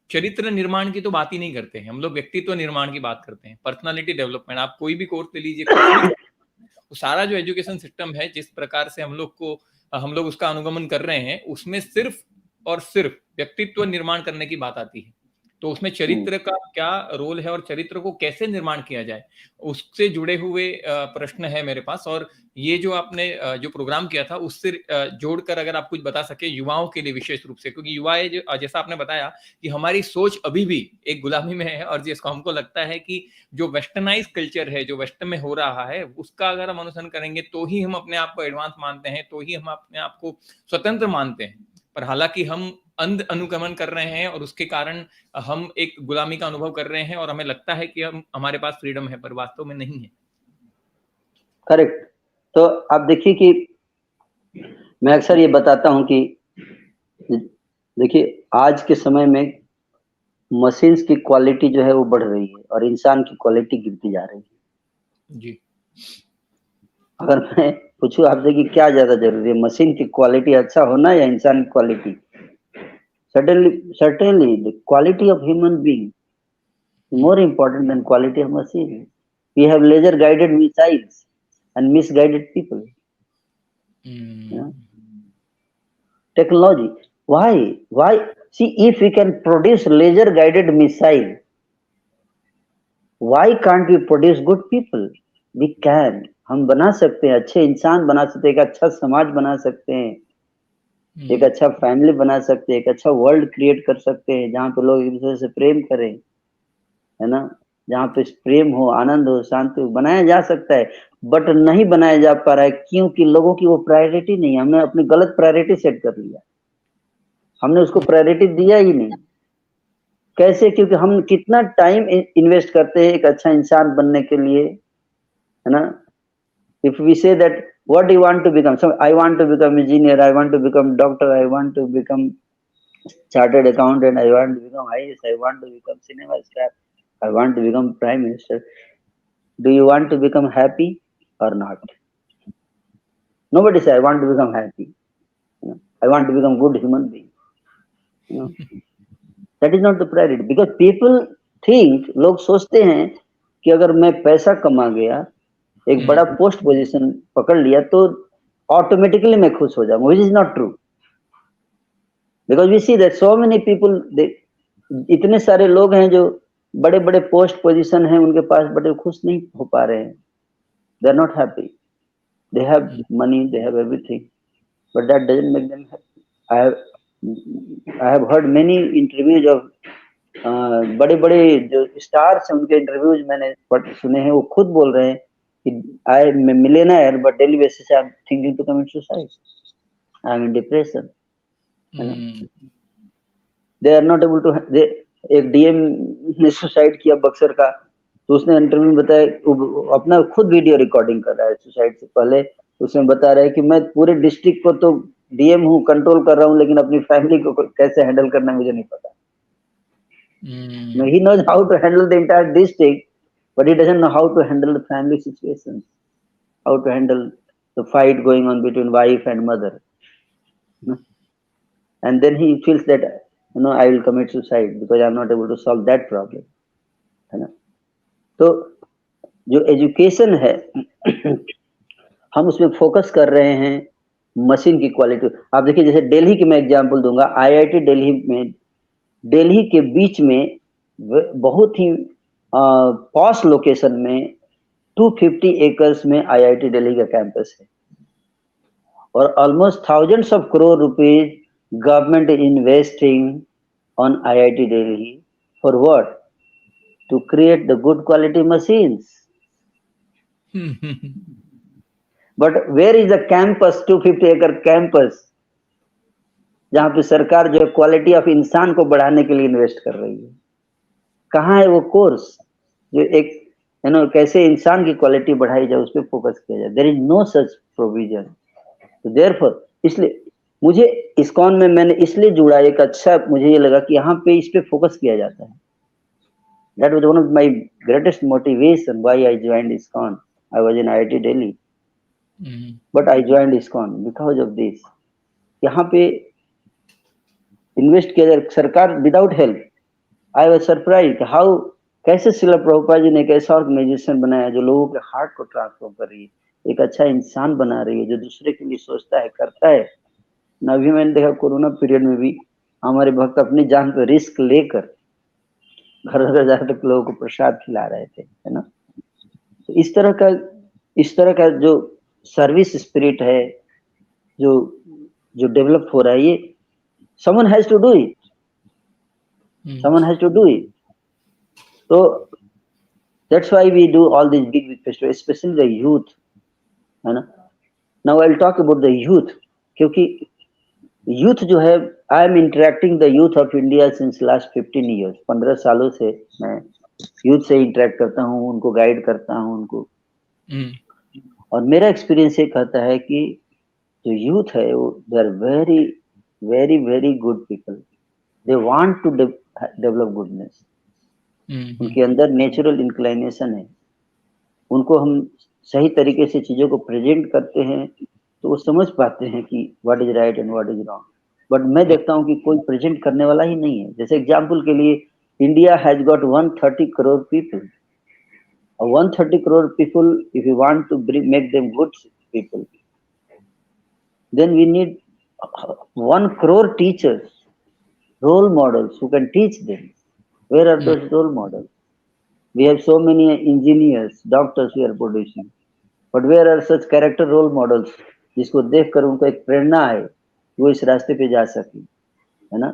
चरित्र निर्माण की तो बात ही नहीं करते हैं, हम लोग व्यक्तित्व निर्माण की बात करते हैं, पर्सनालिटी डेवलपमेंट। आप कोई भी कोर्स ले लीजिए, तो सारा जो एजुकेशन सिस्टम है, जिस प्रकार से हम लोग उसका अनुगमन कर रहे हैं, उसमें सिर्फ और सिर्फ व्यक्तित्व निर्माण करने की बात आती है। तो उसमें चरित्र का क्या रोल है और चरित्र को कैसे निर्माण किया जाए, उससे जुड़े हुए प्रश्न है मेरे पास। और ये जो आपने जो प्रोग्राम किया था उससे जोड़कर अगर आप कुछ बता सके युवाओं के लिए विशेष रूप से, क्योंकि युवाएं जैसा आपने बताया कि हमारी सोच अभी भी एक गुलामी में है, और जिसको हमको लगता है कि जो वेस्टर्नाइज कल्चर है, जो वेस्ट में हो रहा है, उसका अगर हम अनुसरण करेंगे तो ही हम अपने आप को एडवांस मानते हैं, तो ही हम अपने आप को स्वतंत्र मानते हैं। पर हालांकि हम अंध अनुगमन कर रहे हैं, और उसके कारण हम एक गुलामी का अनुभव कर रहे हैं, और हमें लगता है कि हमारे पास फ्रीडम है, पर वास्तव में नहीं है। करेक्ट। तो आप देखिए कि मैं अक्सर ये बताता हूं कि देखिए आज के समय में मशीन्स की क्वालिटी जो है वो बढ़ रही है और इंसान की क्वालिटी गिरती जा रही है जी। अगर मैं पूछूं आपसे कि क्या ज्यादा जरूरी है, मशीन की क्वालिटी अच्छा होना या इंसान की quality? certainly the quality of human being is more important than quality of machine. We have laser guided missiles and misguided people. Yeah. Technology, why see, if we can produce laser guided missile, why can't we produce good people? We can, हम बना सकते हैं, अच्छे इंसान बना सकते हैं, एक अच्छा समाज बना सकते हैं, एक अच्छा फैमिली बना सकते हैं, एक अच्छा वर्ल्ड क्रिएट कर सकते हैं जहाँ पे लोग एक दूसरे से प्रेम करें, है ना, जहाँ पे प्रेम हो, आनंद हो, शांति हो, बनाया जा सकता है। बट नहीं बनाया जा पा रहा है क्योंकि लोगों की वो प्रायोरिटी नहीं है। हमने अपनी गलत प्रायोरिटी सेट कर लिया, हमने उसको प्रायोरिटी दिया ही नहीं। कैसे? क्योंकि हम कितना टाइम इन्वेस्ट करते हैं एक अच्छा इंसान बनने के लिए, है ना। If we say that what do you want to become, so I want to become engineer, I want to become doctor, I want to become chartered accountant, I want to become IAS, I want to become cinema star, I want to become prime minister. Do you want to become happy or not? Nobody say I want to become happy, you know? I want to become good human being, you know. That is not the priority, because people think, लोग सोचते हैं कि अगर मैं पैसा कमा गया, एक बड़ा पोस्ट पोजीशन पकड़ लिया तो ऑटोमेटिकली मैं खुश हो जाऊंगा, which is not true. Because we see that so many people, इतने सारे लोग हैं जो बड़े बड़े पोस्ट पोजीशन हैं उनके पास, बड़े खुश नहीं हो पा रहे हैं। They are not happy. They have money, they have everything, but that doesn't make them happy. I have heard many interviews of बड़े बड़े जो स्टार्स हैं, उनके इंटरव्यूज मैंने सुने हैं। वो खुद बोल रहे हैं कि I am millionaire but daily basis I am thinking to commit suicide, I am in depression, है ना। They are not able to, एक डीएम ने सुसाइड किया बक्सर का, तो उसने इंटरव्यू में बताया, अपना खुद वीडियो रिकॉर्डिंग कर रहा है सुसाइड से पहले। उसमें बता रहा है कि मैं पूरे डिस्ट्रिक्ट को तो डीएम हूँ, कंट्रोल कर रहा हूँ, लेकिन अपनी फैमिली को कैसे हैंडल करना है मुझे नहीं पता। He knows how to handle the entire district, but he doesn't know how to handle the family situations, how to handle the fight going on between wife and mother. And then he feels that, I will commit suicide because I'm not able to solve that problem, है ना। तो जो एजुकेशन है हम उसमें फोकस कर रहे हैं मशीन की क्वालिटी। आप देखिए, जैसे दिल्ली की मैं एग्जांपल दूंगा, आईआईटी दिल्ली में, दिल्ली के बीच में बहुत ही पॉश लोकेशन में 250 एकर्स में आईआईटी दिल्ली का कैंपस है, और almost thousands of crore rupees government investing on IIT Delhi for what? To create the good quality machines. But where is the campus, 250 एकड़ कैंपस, जहां पे सरकार जो है क्वालिटी ऑफ इंसान को बढ़ाने के लिए इन्वेस्ट कर रही है? कहाँ है वो कोर्स जो एक कैसे इंसान की क्वालिटी बढ़ाई जाए, उस पर फोकस किया जाए? There is no such provision. तो देयरफॉर, इसलिए मुझे इस्कॉन में मैंने इसलिए जुड़ा, एक अच्छा मुझे ये लगा कि यहाँ पे इस पे फोकस किया जाता है। That was one of my greatest motivation why I joined ISKCON. I was in IIT Delhi, but I joined ISKCON because of this. यहाँ पे इन्वेस्ट किया जाए सरकार without help. I was surprised how, कैसे श्रील प्रभुपाद जी ने एक ऐसा ऑर्गेनाइजेशन बनाया जो लोगों के हार्ट को ट्रांसफॉर्म कर रही है, एक अच्छा इंसान बना रही है जो दूसरे के लिए सोचता है, करता है ना। अभी मैंने देखा कोरोना पीरियड में भी हमारे भक्त अपनी जान पर रिस्क लेकर घर घर जाकर लोगों को प्रसाद खिला रहे थे, है ना। तो इस तरह का जो सर्विस स्पिरिट है, जो जो डेवलप हो रहा है, ये someone has to do it. Someone has to do it. So that's why we do all these big festivals, especially the youth, है ना। Now I'll talk about the youth, क्योंकि यूथ जो है, I am interacting the youth of India since last 15 years। 15 सालों से मैं यूथ से इंटरेक्ट करता हूँ, उनको गाइड करता हूँ उनको। और मेरा एक्सपीरियंस ये कहता है कि जो यूथ है वो they are very very very good people. They want to develop goodness. उनके अंदर नेचुरल इंक्लाइनेशन है। उनको हम सही तरीके से चीजों को प्रेजेंट करते हैं तो वो समझ पाते हैं कि what is right and what is wrong. But मैं देखता हूँ कि कोई प्रेजेंट करने वाला ही नहीं है। जैसे एग्जांपल के लिए, India has got 130 crore people. 130 crore people, if you want to make them good people, then we need 1 crore teachers, role models who can teach them. Where are those role models? We have so many engineers, doctors we are producing, but where are such character role models जिसको देखकर उनको एक प्रेरणा आए, वो इस रास्ते पे जा सके, है ना।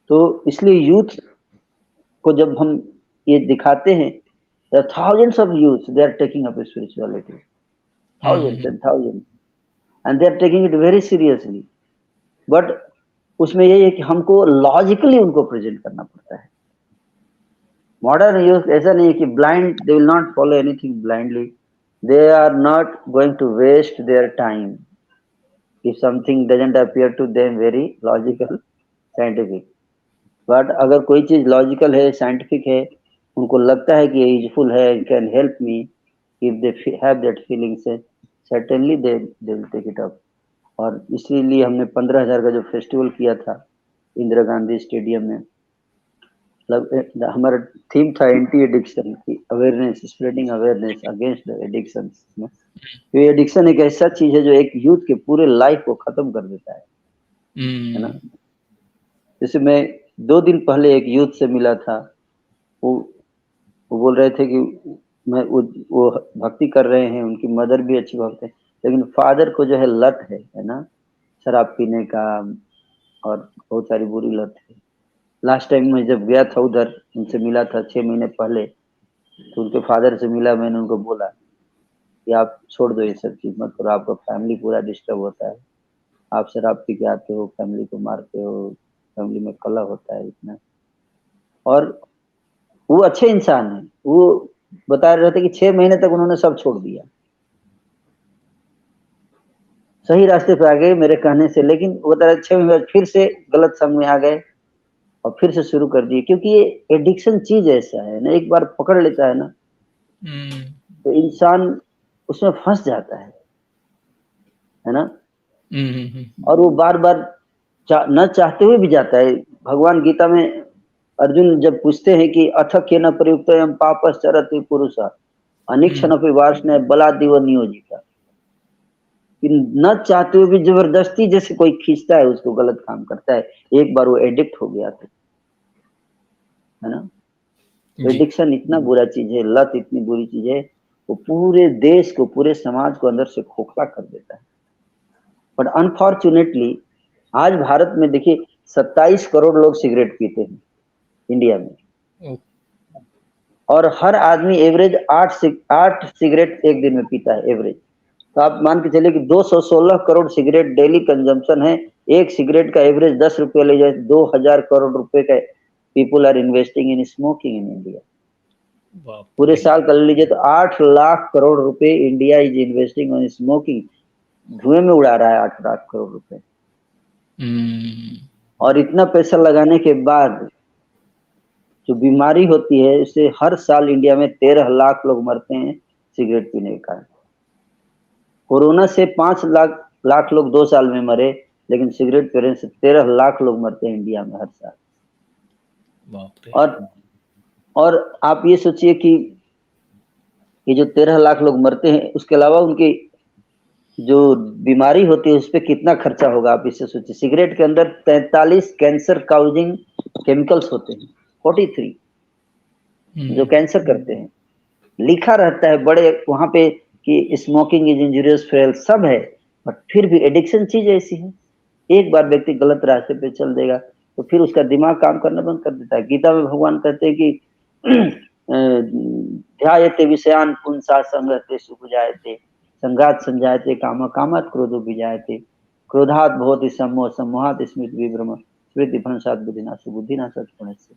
तो इसलिए यूथ को जब हम ये दिखाते हैं, there are thousands of youths, they are taking up spirituality, thousands and thousands, and they are taking it very seriously. But उसमें यही है कि हमको लॉजिकली उनको प्रेजेंट करना पड़ता है। मॉडर्न यूथ ऐसा नहीं है कि blind, they will not follow anything blindly. They are not going to waste their time if something doesn't appear to them very logical, scientific. But अगर कोई चीज लॉजिकल है, साइंटिफिक है, उनको लगता है कि ये यूजफुल है, can help me, if they have that feeling, say certainly they will take it up. और इसीलिए हमने 15,000 का जो फेस्टिवल किया था इंदिरा गांधी स्टेडियम में, मतलब हमारा थीम था एंटी एडिक्शन की, awareness, spreading awareness against the addiction. ये एडिक्शन एक ऐसा चीज है जो एक यूथ के पूरे लाइफ को खत्म कर देता है ना। जैसे मैं 2 दिन पहले एक यूथ से मिला था, वो वो बोल रहे थे कि मैं वो भक्ति कर रहे हैं, उनकी मदर भी अच्छी भक्त है, लेकिन फादर को जो है लत है ना, शराब पीने का, और बहुत सारी बुरी लत है। लास्ट टाइम मैं जब गया था उधर, उनसे मिला था 6 महीने पहले, तो उनके फादर से मिला, मैंने उनको बोला कि आप छोड़ दो ये सब चीज मत करो, आपका फैमिली पूरा डिस्टर्ब होता है, आप शराब पी के आते हो, फैमिली को मारते हो, फैमिली में कलह होता है इतना। और वो अच्छे इंसान है, वो बता रहे थे कि 6 महीने तक उन्होंने सब छोड़ दिया, सही रास्ते पे आ गए मेरे कहने से, लेकिन वो बता रहे 6 महीने बाद फिर से गलत संग में आ गए और फिर से शुरू कर दिए, क्योंकि ये एडिक्शन चीज ऐसा है ना, एक बार पकड़ लेता है ना तो इंसान उसमें फंस जाता है ना। और वो बार बार न चाहते हुए भी जाता है। भगवान गीता में अर्जुन जब पूछते हैं कि अथ केन प्रयुक्तोऽयं पापश्चरति पुरुषः अनिच्छन्नपि वासनाया बलादिव नियोजितः, कि न चाहते हुए भी जबरदस्ती जैसे कोई खींचता है उसको, गलत काम करता है, एक बार वो एडिक्ट हो गया तो, है ना। एडिक्शन इतना बुरा चीज है, लत इतनी बुरी चीज है, वो पूरे देश को, पूरे समाज को अंदर से खोखला कर देता है। बट अनफॉर्चुनेटली आज भारत में देखिए 27 करोड़ लोग सिगरेट पीते हैं इंडिया में, और हर आदमी एवरेज 8 सिगरेट एक दिन में पीता है एवरेज। तो आप मान के चलिए कि 216 करोड़ सिगरेट डेली कंजम्पशन है। एक सिगरेट का एवरेज 10 रुपये ले जाए, 2000 करोड़ रुपए का people are investing in smoking in India. पूरे साल कर लीजिए तो 8 लाख करोड़ रुपए India is investing on smoking, धुएं में उड़ा रहा है 8 लाख करोड़ रुपए। और इतना पैसा लगाने के बाद जो बीमारी होती है, उससे हर साल इंडिया में 13 लाख लोग मरते हैं सिगरेट पीने के कारण। कोरोना से 5 लाख लोग 2 साल में मरे, लेकिन सिगरेट पीने से 13 लाख लोग मरते हैं इंडिया में हर साल। और आप ये सोचिए कि ये जो 13 लाख लोग मरते हैं, उसके अलावा उनकी जो बीमारी होती है उस पर कितना खर्चा होगा, आप इससे सोचिए। सिगरेट के अंदर 43 कैंसर काउजिंग केमिकल्स होते हैं, 43 जो कैंसर करते हैं। लिखा रहता है बड़े वहां पे कि smoking is injurious for health, सब है, बट फिर भी एडिक्शन चीज ऐसी है, एक बार व्यक्ति गलत रास्ते पे चल देगा तो फिर उसका दिमाग काम करना बंद कर देता है। गीता में भगवान कहते हैं कि ध्यायते विषयान पुंसा संगते सुख जायते संघात संजायते काम कामात क्रोधो विजायते क्रोधात भवति सम्मोह सम्मोहात स्मृति विभ्रम स्मृति भ्रंशात बुद्धिनाश बुद्धिनाशात पुनश्च।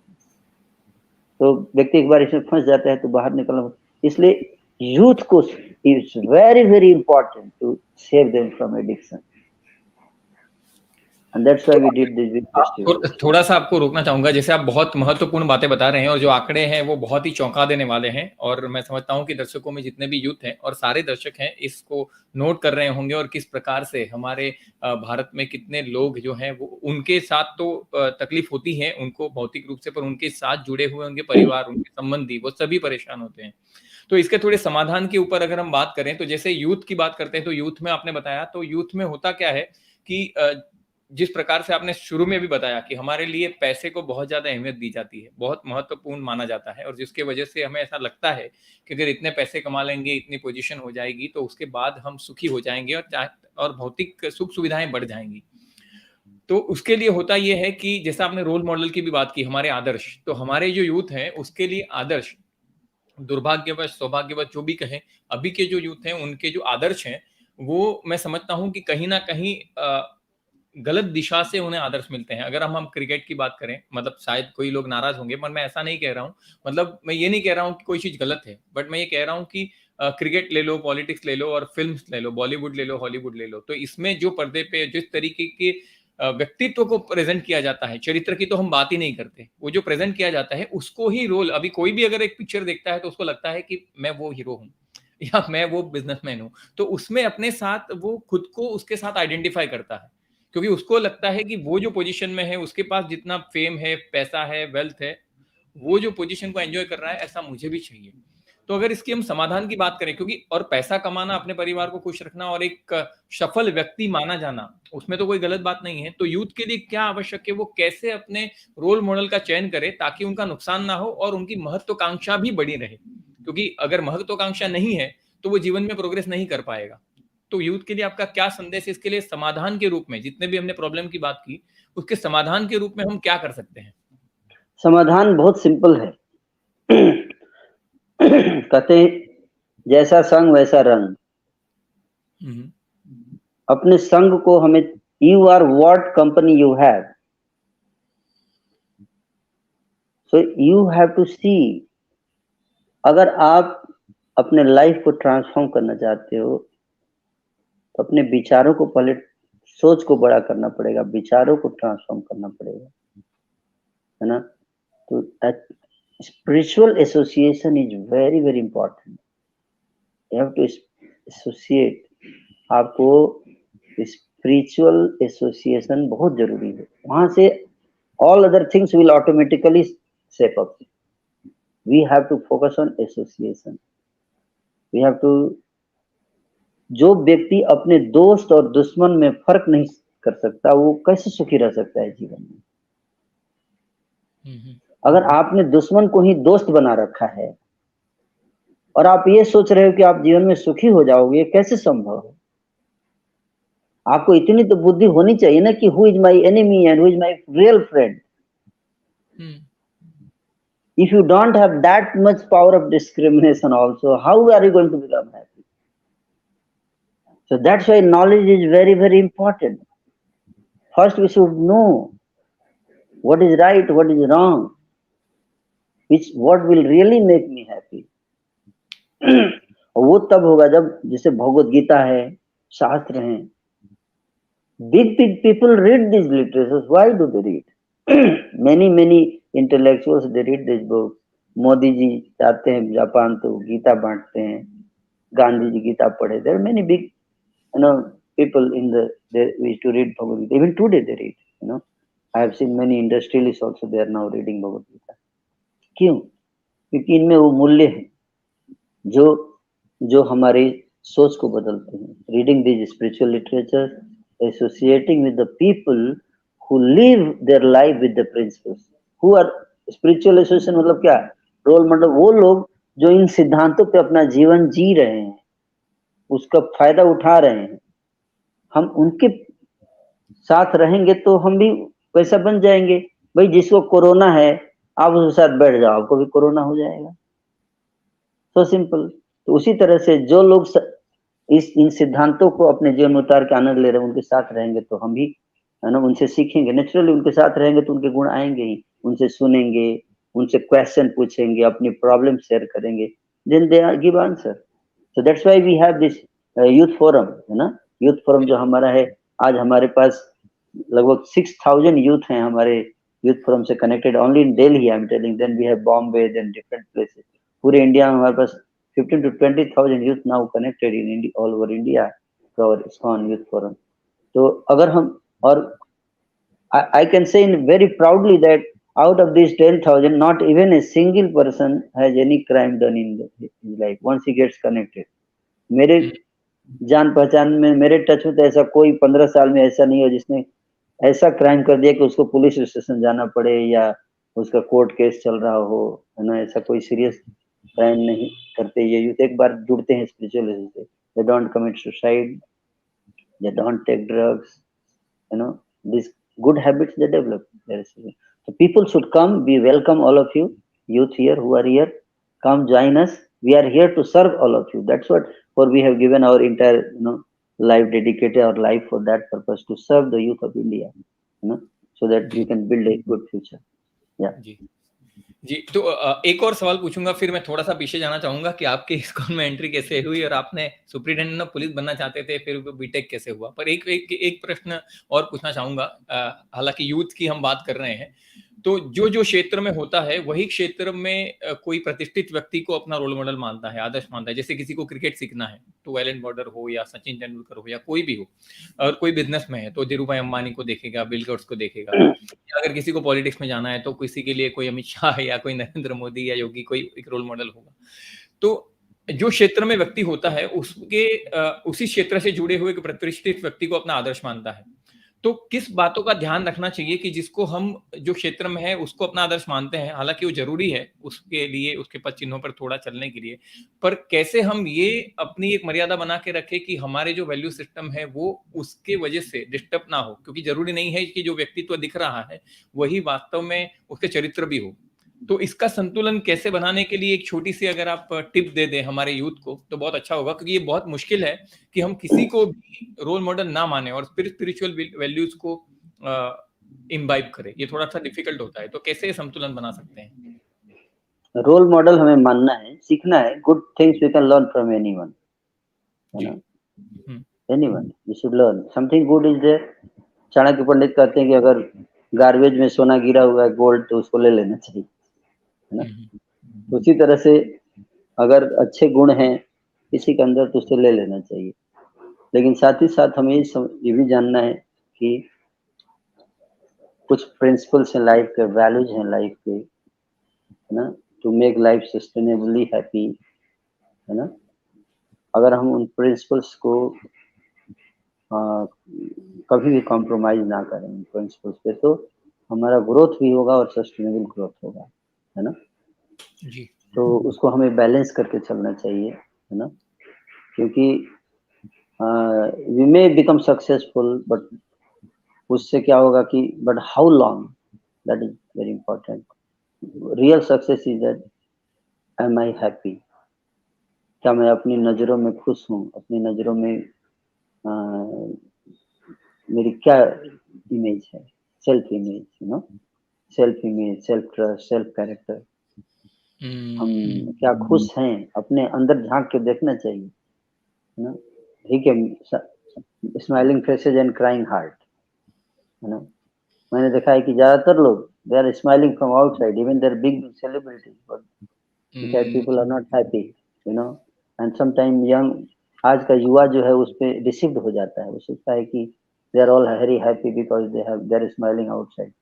तो व्यक्ति एक बार इसमें फंस जाता है तो बाहर निकलना, इसलिए यूथ को it's very very important to save them from addiction, and that's why we did this big festival. थोड़ा सा आपको रोकना चाहूंगा, जैसे आप बहुत महत्वपूर्ण बातें बता रहे हैं और जो आंकड़े हैं वो बहुत ही चौंका देने वाले हैं, और मैं समझता हूं कि दर्शकों में जितने भी यूथ हैं और सारे दर्शक हैं इसको नोट कर रहे होंगे, और किस प्रकार से हमारे भारत में कितने लोग जो हैं वो, उनके साथ तो तकलीफ होती है उनको भौतिक रूप से, पर उनके साथ जुड़े हुए उनके परिवार, उनके संबंधी, वो सभी परेशान होते हैं। तो इसके थोड़े समाधान के ऊपर अगर हम बात करें तो जैसे यूथ की बात करते हैं, तो यूथ में आपने बताया, तो यूथ में होता क्या है कि जिस प्रकार से आपने शुरू में भी बताया कि हमारे लिए पैसे को बहुत ज्यादा अहमियत दी जाती है, बहुत महत्वपूर्ण माना जाता है, और जिसके वजह से हमें ऐसा लगता है कि अगर इतने पैसे कमा लेंगे, इतनी पोजीशन हो जाएगी, तो उसके बाद हम सुखी हो जाएंगे और भौतिक सुख सुविधाएं बढ़ जाएंगी। तो उसके लिए होता यह है कि जैसा आपने रोल मॉडल की भी बात की, हमारे आदर्श, तो हमारे जो यूथ हैं उसके लिए आदर्श, दुर्भाग्यवश सौभाग्यवश जो भी कहें, अभी के जो यूथ हैं उनके जो आदर्श हैं वो मैं समझता हूं कि कहीं ना कहीं गलत दिशा से उन्हें आदर्श मिलते हैं। अगर हम क्रिकेट की बात करें, मतलब शायद कोई लोग नाराज होंगे, पर मैं ऐसा नहीं कह रहा हूं, मतलब मैं ये नहीं कह रहा हूं कि कोई चीज गलत है, बट मैं ये कह रहा हूं कि क्रिकेट ले लो, पॉलिटिक्स ले लो, और फिल्म्स ले लो, बॉलीवुड ले लो, हॉलीवुड ले लो, तो इसमें जो पर्दे पे जिस तरीके के व्यक्तित्व को प्रेजेंट किया जाता है, चरित्र की तो हम बात ही नहीं करते, वो जो प्रेजेंट किया जाता है उसको ही रोल, अभी कोई भी अगर एक पिक्चर देखता है तो उसको लगता है कि मैं वो हीरो हूँ या मैं वो बिजनेसमैन हूँ, तो उसमें अपने साथ वो खुद को उसके साथ आइडेंटिफाई करता है, क्योंकि उसको लगता है कि वो जो पोजीशन में है, उसके पास जितना फेम है, पैसा है, वेल्थ है, वो जो पोजीशन को एंजॉय कर रहा है ऐसा मुझे भी चाहिए। तो अगर इसकी हम समाधान की बात करें, क्योंकि और पैसा कमाना, अपने परिवार को खुश रखना और एक सफल व्यक्ति माना जाना, उसमें तो कोई गलत बात नहीं है। तो यूथ के लिए क्या आवश्यक है, वो कैसे अपने रोल मॉडल का चयन करे ताकि उनका नुकसान ना हो और उनकी महत्वाकांक्षा भी बड़ी रहे? क्योंकि अगर महत्वाकांक्षा नहीं है तो वो जीवन में प्रोग्रेस नहीं कर पाएगा। तो यूथ के लिए आपका क्या संदेश है? इसके लिए समाधान के रूप में, जितने भी हमने प्रॉब्लम की बात की, उसके समाधान के रूप में हम क्या कर सकते हैं? समाधान बहुत सिंपल है। कहते हैं जैसा संग वैसा रंग। अपने संग को हमें, you are what company you have, so you have to see. अगर आप अपने लाइफ को ट्रांसफॉर्म करना चाहते हो तो अपने विचारों को पहले, सोच को बड़ा करना पड़ेगा, विचारों को ट्रांसफॉर्म करना पड़ेगा, है ना। तो spiritual association is very very important. You have to associate. आपको स्पिरिचुअल एसोसिएशन बहुत जरूरी है। वहां से all other things will automatically shape up. We have to focus on association. We have to, जो व्यक्ति अपने दोस्त और दुश्मन में फर्क नहीं कर सकता वो कैसे सुखी रह सकता है जीवन में? अगर आपने दुश्मन को ही दोस्त बना रखा है और आप ये सोच रहे हो कि आप जीवन में सुखी हो जाओगे, ये कैसे संभव है? आपको इतनी तो बुद्धि होनी चाहिए ना कि who is my enemy and who is my real friend. If you don't have that much power of discrimination also, how are you going to become happy? So that's why knowledge is very very important. First we should know what is right, what is wrong, what will really make me happy. वो तब होगा जब, जैसे भगवत गीता है, शास्त्र हैं, big people read these literatures. Why do they read? many intellectuals, they read this book. Modi ji जाते हैं जापान तो गीता बांटते हैं, गांधी जी गीता पढ़े. There are many big, people in they used to read Bhagavad Gita. Even today they read. I have seen many industrialists also, they are now reading Bhagavad Gita. क्यों? क्योंकि इनमें वो मूल्य है जो हमारी सोच को बदलते हैं. Reading these spiritual literature, associating with the people who live their life with the principles, who are spiritual association मतलब क्या? रोल मॉडल, वो लोग जो इन सिद्धांतों पे अपना जीवन जी रहे हैं, उसका फायदा उठा रहे हैं. हम उनके साथ रहेंगे तो हम भी वैसा बन जाएंगे. भाई जिसको कोरोना है आप उसके साथ बैठ जाओ, आपको भी कोरोना हो जाएगा. So simple. तो उसी तरह से जो लोग इन सिद्धांतों को अपने जीवन में उतार के आनंद ले रहे हैं, उनके साथ रहेंगे तो हम भी, है ना, उनसे सीखेंगे. नेचुरली उनके साथ रहेंगे तो उनके गुण आएंगे ही. उनसे सुनेंगे, उनसे क्वेश्चन पूछेंगे, अपनी प्रॉब्लम शेयर करेंगे, then they give answer. So that's why we have this youth forum, है ना. यूथ फोरम जो हमारा है, आज हमारे पास लगभग 6000 यूथ हैं हमारे यूथ फोरम से connected. Only in Delhi I am telling, then we have Bombay, then different places. पूरे इंडिया में हमारे पास 15 to 20,000 youth now connected in India, all over India, to our ISKCON Youth Forum. तो अगर हम, और I can say very proudly that out of these 10,000, not even a single person has any crime done in his life once he gets connected. मेरे जान पहचान में, मेरे टच में तो ऐसा कोई 15 साल में ऐसा नहीं हो जिसने ऐसा क्राइम कर दिया कि उसको पुलिस स्टेशन जाना पड़े या उसका कोर्ट केस चल रहा हो, है ना. ऐसा कोई सीरियस क्राइम नहीं करते ये यूथ. एक बार जुड़ते हैं स्पिरिचुअल से, they don't commit suicide, they don't take drugs, this good habits they develop. So people should come. We welcome all of you, youth here who are here. Come join us. We are here to serve all of you. That's what, for we have given our entire, life, dedicated our life for that purpose, to serve the youth of India, so that we can build a good future. Yeah. जी. तो एक और सवाल पूछूंगा, फिर मैं थोड़ा सा पीछे जाना चाहूंगा कि आपके ISKCON में एंट्री कैसे हुई और आपने सुपरिटेंडेंट ऑफ पुलिस बनना चाहते थे, फिर बीटेक कैसे हुआ. पर एक प्रश्न और पूछना चाहूंगा. हालांकि यूथ की हम बात कर रहे हैं, तो जो जो क्षेत्र में होता है वही क्षेत्र में कोई प्रतिष्ठित व्यक्ति को अपना रोल मॉडल मानता है, आदर्श मानता है। जैसे किसी को क्रिकेट सीखना है तो एलन बॉर्डर हो या सचिन तेंदुलकर हो या कोई भी हो, और कोई बिजनेस में है तो धीरू भाई अंबानी को देखेगा, बिल गेट्स को देखेगा। या अगर किसी को पॉलिटिक्स में जाना है तो किसी के लिए कोई अमित शाह या कोई नरेंद्र मोदी या योगी कोई एक रोल मॉडल होगा। तो जो क्षेत्र में व्यक्ति होता है उसके उसी क्षेत्र से जुड़े हुए एक प्रतिष्ठित व्यक्ति को अपना आदर्श मानता है। तो किस बातों का ध्यान रखना चाहिए कि जिसको हम जो क्षेत्र में है उसको अपना आदर्श मानते हैं, हालांकि वो जरूरी है उसके लिए, उसके पद चिन्हों पर थोड़ा चलने के लिए, पर कैसे हम ये अपनी एक मर्यादा बना के रखें कि हमारे जो वैल्यू सिस्टम है वो उसके वजह से डिस्टर्ब ना हो, क्योंकि जरूरी नहीं है कि जो व्यक्तित्व दिख रहा है वही वास्तव में उसके चरित्र भी हो। तो इसका संतुलन कैसे बनाने के लिए एक छोटी सी अगर आप टिप दे दें हमारे यूथ को तो बहुत अच्छा होगा, क्योंकि ये बहुत मुश्किल है कि हम किसी को भी रोल मॉडल ना माने और स्पिरिचुअल वैल्यूज को इम्बाइब करें। ये थोड़ा सा डिफिकल्ट होता है, तो कैसे संतुलन बना सकते हैं? रोल मॉडल हमें मानना है, सीखना है। Good things we can learn from anyone, है ना? Anyone we should learn something good is there. Chanakya Pandit कहते हैं कि अगर गार्बेज में सोना गिरा हुआ है गोल्ड तो उसको ले लेना चाहिए, है ना? उसी तरह से अगर अच्छे गुण हैं किसी के अंदर तो उसे ले लेना चाहिए, लेकिन साथ ही साथ हमें ये भी जानना है कि कुछ प्रिंसिपल्स हैं लाइफ के, वैल्यूज हैं लाइफ के, है ना, to make life sustainably happy, है ना? अगर हम उन प्रिंसिपल्स को कभी भी कॉम्प्रोमाइज ना करें उन प्रिंसिपल्स पे, तो हमारा ग्रोथ भी होगा और सस्टेनेबल ग्रोथ होगा, है ना? जी। तो उसको हमें बैलेंस करके चलना चाहिए, है ना? क्योंकि we may become successful, but उससे क्या होगा कि but how long, that is very important. Real success is that am I happy, क्या मैं अपनी नज़रों में खुश हूँ, अपनी नज़रों में मेरी क्या इमेज है, self image, you know, self image, self trust, self character. हम क्या खुश हैं, अपने अंदर झांक के देखना चाहिए, है ना? ठीक है, smiling faces and crying heart, है ना? मैंने देखा है कि ज्यादातर लोग they are smiling from outside, even they are big celebrities, but inside people are not happy, you know. And sometime young, आज का युवा जो है उस पे डिसीव्ड हो जाता है, वो सोचता है कि they are all very happy because they are smiling outside,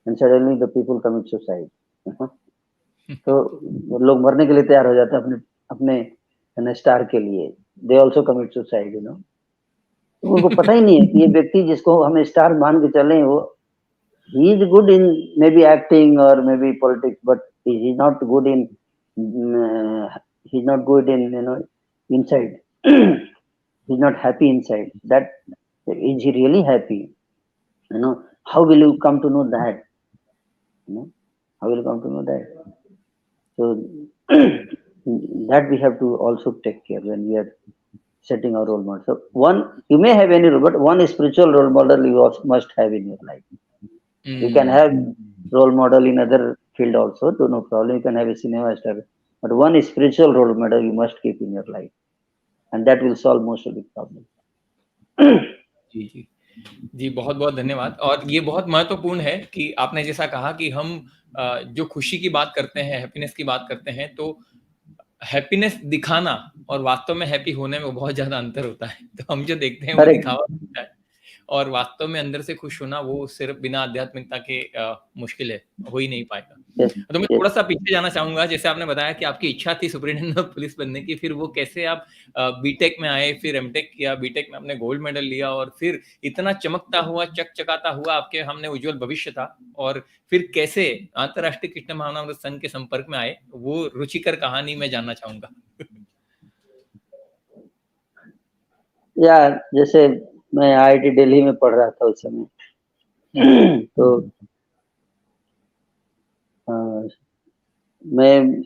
and suddenly the people commit suicide. तो लोग मरने के लिए तैयार हो जाते हैं अपने अपने स्टार के लिए, they also commit suicide, you know. उनको पता ही नहीं है कि ये व्यक्ति जिसको हम स्टार मान के चले वो he is good in maybe acting or maybe politics, but he is not good in he's not good in, you know, inside. He's not happy inside. That is he really happy? You know, how will you come to know that? You know, how will you come to know that? So that we have to also take care when we are setting our role model. So one, you may have any role, but one spiritual role model you also must have in your life. You can have role model in other field also, so no problem. You can have a cinema star, but one spiritual role model you must keep in your life, and that will solve most of the problem. जी जी जी, बहुत बहुत धन्यवाद। और ये बहुत महत्वपूर्ण है कि आपने जैसा कहा कि हम जो खुशी की बात करते हैं, हैप्पीनेस की बात करते हैं, तो हैप्पीनेस दिखाना और वास्तव में हैप्पी होने में बहुत ज्यादा अंतर होता है। तो हम जो देखते हैं वो Correct. दिखावा होता है, और वास्तव में अंदर से खुश होना वो सिर्फ बिना आध्यात्मिकता के मुश्किल है, हो ही नहीं पाएगा। Yes. तो मैं Yes. थोड़ा सा पीछे जाना चाहूंगा। जैसे आपने बताया कि आपकी इच्छा थी सुप्रिंटेंडेंट ऑफ पुलिस बनने की, फिर वो कैसे आप बीटेक में आए, फिर एमटेक किया, बीटेक में आपने गोल्ड मेडल लिया, और फिर इतना चमकता हुआ, चकचकाता हुआ आपके सामने उज्जवल भविष्य था, और फिर कैसे अंतरराष्ट्रीय कृष्ण भावनामृत संघ के संपर्क में आए, वो रुचिकर कहानी मैं जानना चाहूंगा। या जैसे मैं आईआईटी दिल्ली में पढ़ रहा था उस समय, तो मैं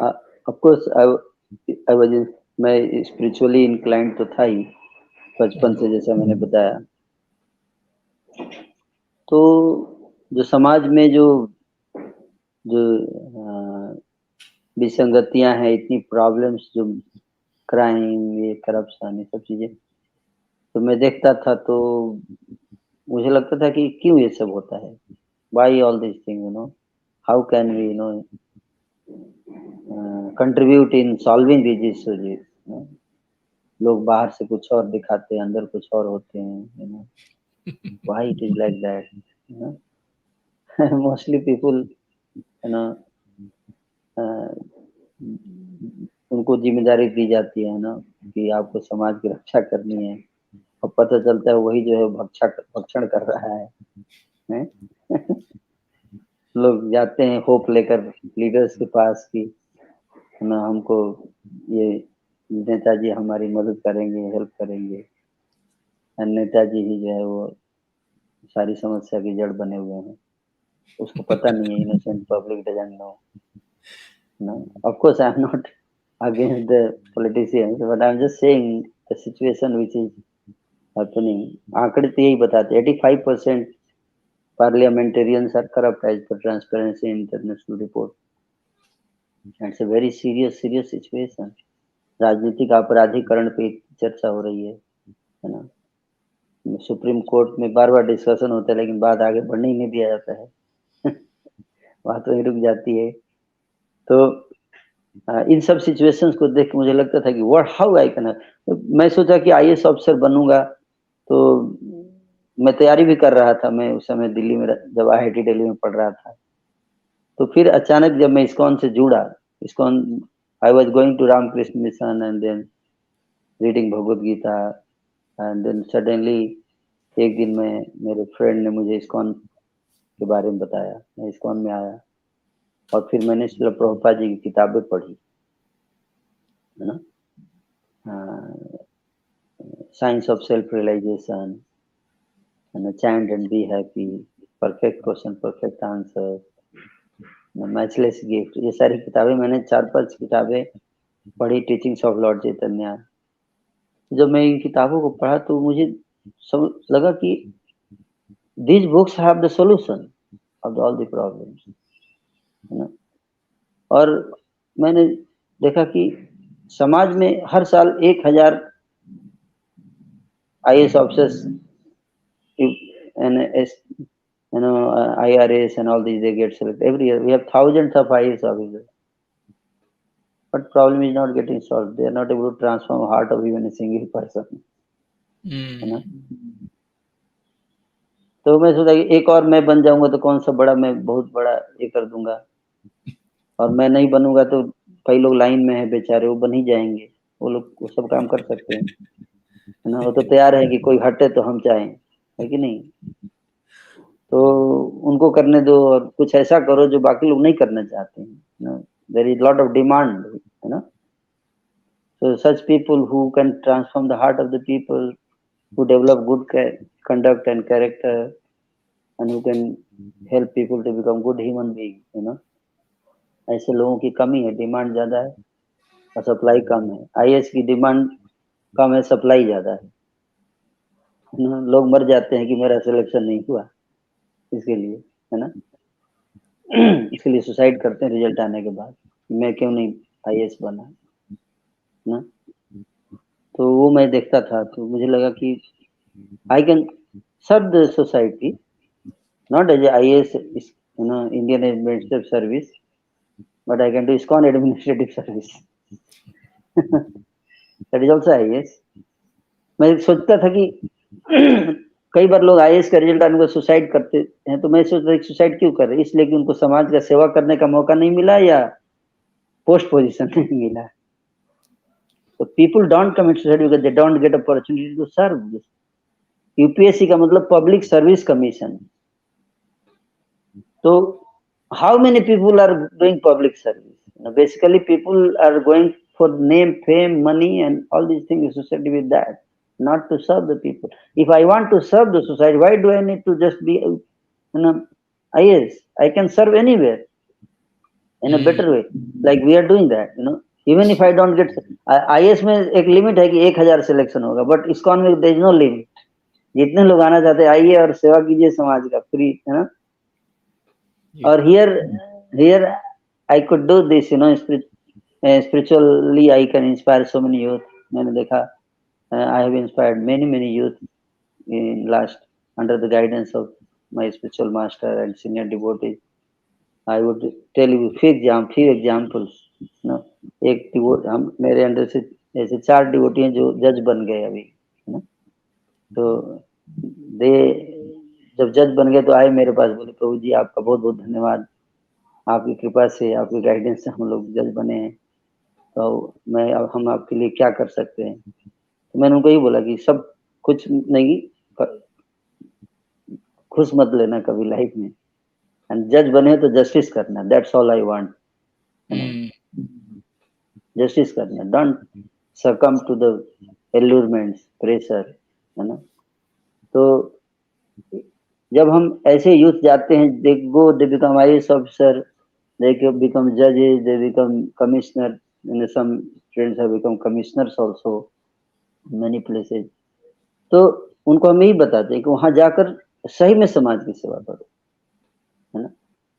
ऑफ कोर्स आई वाज, मैं स्पिरिचुअली इंक्लाइंड तो था ही बचपन से, जैसा मैंने बताया। तो जो समाज में जो जो विसंगतियां हैं, इतनी प्रॉब्लम्स, जो क्राइम, ये करप्शन, ये सब चीजें, तो मैं देखता था तो मुझे लगता था कि क्यों ये सब होता है, why all these things, how can we, contribute in solving these issues, लोग बाहर से कुछ और दिखाते हैं, अंदर कुछ और होते हैं, why it is like that, mostly people, uh, उनको जिम्मेदारी दी जाती है ना कि आपको समाज की रक्षा करनी है, और पता चलता है वही जो है भक्षण कर रहा है? लोग जाते हैं होप लेकर लीडर्स के पास कि ना हमको ये नेताजी हमारी मदद करेंगे, हेल्प करेंगे, और नेताजी ही जो है वो सारी समस्या की जड़ बने हुए हैं, उसको पता नहीं है, innocent public doesn't know. Of course, I'm not against the politicians, but I'm just saying the situation which is happening. आंकड़े तो यही बताते हैं 85% parliamentarians are corrupt as per Transparency International report. It's a very serious situation. राजनीतिक आपराधिकरण पे चर्चा हो रही है ना? सुप्रीम कोर्ट में बार-बार डिस्कशन होता है, लेकिन बात आगे बढ़ने ही नहीं दिया जाता है। बात वहीं रुक जाती है। तो इन सब सिचुएशंस को देख के मुझे लगता था कि व्हाट हाउ आई कैन, मैं सोचा कि आईएएस ऑफिसर बनूंगा, तो मैं तैयारी भी कर रहा था। मैं उस समय दिल्ली में जब आईआईटी दिल्ली में पढ़ रहा था, तो फिर अचानक जब मैं इस्कॉन से जुड़ा, ISKCON I was going to Ramakrishna Mission and then reading Bhagavad Gita, and then suddenly एक दिन में मेरे फ्रेंड ने मुझे इस्कॉन के बारे में बताया, मैं इस्कॉन में आया, और फिर मैंने श्रील प्रभुपाद जी की किताबें पढ़ी, है ना, science of self realization, chant and be happy, perfect question perfect answer, matchless gift, ये सारी किताबें मैंने 4-5 किताबें पढ़ी, टीचिंग्स ऑफ लॉर्ड चैतन्य। जब मैं इन किताबों को पढ़ा तो मुझे समझ लगा कि these books have the solution of all the problems, है ना। और मैंने देखा कि समाज में हर साल 1000 IAS officers and IRAs and all these, they get selected every year. We have thousands of IAS officers, but problem is not getting solved. They are not able to transform the heart of even a single person, है ना। तो मैं सोचा कि एक और मैं बन जाऊंगा तो कौन सा बड़ा, मैं बहुत बड़ा ये कर दूंगा, और मैं नहीं बनूंगा तो कई लोग लाइन में है बेचारे, वो बन ही जाएंगे, वो लोग वो सब काम कर सकते हैं, है ना। वो तो तैयार है कि कोई हटे तो हम चाहें, है कि नहीं। तो उनको करने दो, और कुछ ऐसा करो जो बाकी लोग नहीं करना चाहते हैं। There is lot of demand, है ना। So such people who can transform the heart of the people, who develop good conduct and character, and who can help people to become good human beings, you know, ऐसे लोगों की कमी है। डिमांड ज्यादा है और सप्लाई कम है। आईएएस की डिमांड कम है, सप्लाई ज्यादा है ना। लोग मर जाते हैं कि मेरा सिलेक्शन नहीं हुआ, इसके लिए, है ना। इसके लिए सुसाइड करते हैं रिजल्ट आने के बाद, मैं क्यों नहीं आईएएस बना, ना। तो वो मैं देखता था, तो मुझे लगा कि I can serve the society, not as IAS, Indian Administrative Service, but I can do ISKCON administrative service. That is also IAS. मैं सोचता था कि कई बार लोग आईएएस का रिजल्ट आने को सुसाइड करते हैं, तो मैं सोचता था कि सुसाइड क्यों कर रहे, इसलिए कि उनको समाज का सेवा करने का मौका नहीं मिला या पोस्ट पोजीशन नहीं मिला। तो people don't commit suicide because they don't get opportunity to serve. UPSC का मतलब पब्लिक सर्विस कमीशन। तो how many people are doing public service? Basically people are going for name, fame, money, and all these things associated with that, not to serve the people. If I want to serve the society, why do I need to just be IAS? I can serve anywhere in a better way, like we are doing that, even if I don't get IAS में एक लिमिट है कि 1000 सिलेक्शन होगा, बट ISKCON में there is no limit। जितने लोग आना चाहते हैं आइए और सेवा कीजिए समाज का, फ्री, है ना। और here I could do this, spiritually I can inspire so many youth। मैंने देखा, I have inspired many youth in last, under the guidance of my spiritual master and senior devotees. I would tell you few examples. ना एक हम मेरे अंडर से ऐसे 4 डिवोटी हैं जो जज बन गए अभी, है ना। तो दे जब जज बन गए तो आए मेरे पास, बोले प्रभु जी आपका बहुत बहुत धन्यवाद, आपकी कृपा से, आपकी गाइडेंस से हम लोग जज बने हैं, तो हम आपके लिए क्या कर सकते हैं। तो मैंने उनको यही बोला कि सब कुछ नहीं, खुश मत लेना कभी लाइफ में, एंड जज बने तो जस्टिस करना, that's all I want, justice करना, don't succumb to the allurements, pressure, है ना। तो जब हम ऐसे यूथ जाते हैं, they go, they become IAS officer, they become judges, they become commissioner, and some students have become commissioners also many places. तो उनको हम यही बताते हैं कि वहां जाकर सही में समाज की सेवा करो, है ना।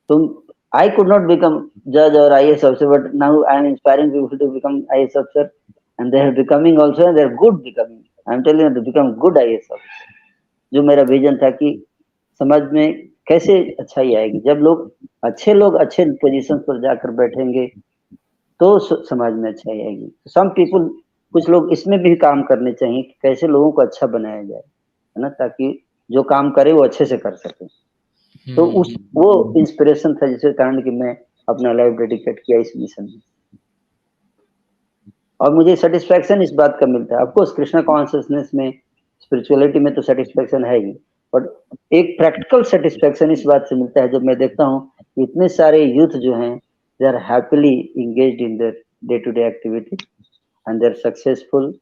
तुम I could not become judge or IAS officer, but now I am inspiring people to become IAS officer, and they are becoming also, and they are good becoming. I am telling you to become good IAS officer. जो मेरा विजन था कि समाज में कैसे अच्छाई आएगी, जब लोग अच्छे पोजीशन पर जाकर बैठेंगे तो समाज में अच्छाई आएगी। सम पीपल, कुछ लोग इसमें भी काम करने चाहिए कि कैसे लोगों को अच्छा बनाया जाए, है ना, ताकि जो काम करे वो अच्छे से कर सके। तो वो इंस्पिरेशन था जिसके कारण कि मैं अपना लाइफ डेडिकेट किया इस मिशन में, और मुझे सेटिस्फैक्शन इस बात का मिलता है। ऑफकोर्स कृष्णा कॉन्शियसनेस में, स्पिरिचुअलिटी में तो सेटिस्फैक्शन है ही, बट एक प्रैक्टिकल सेटिस्फैक्शन इस बात से मिलता है जब मैं देखता हूँ कि इतने सारे यूथ जो हैं, they are happily engaged in their day to day activity, and they are successful,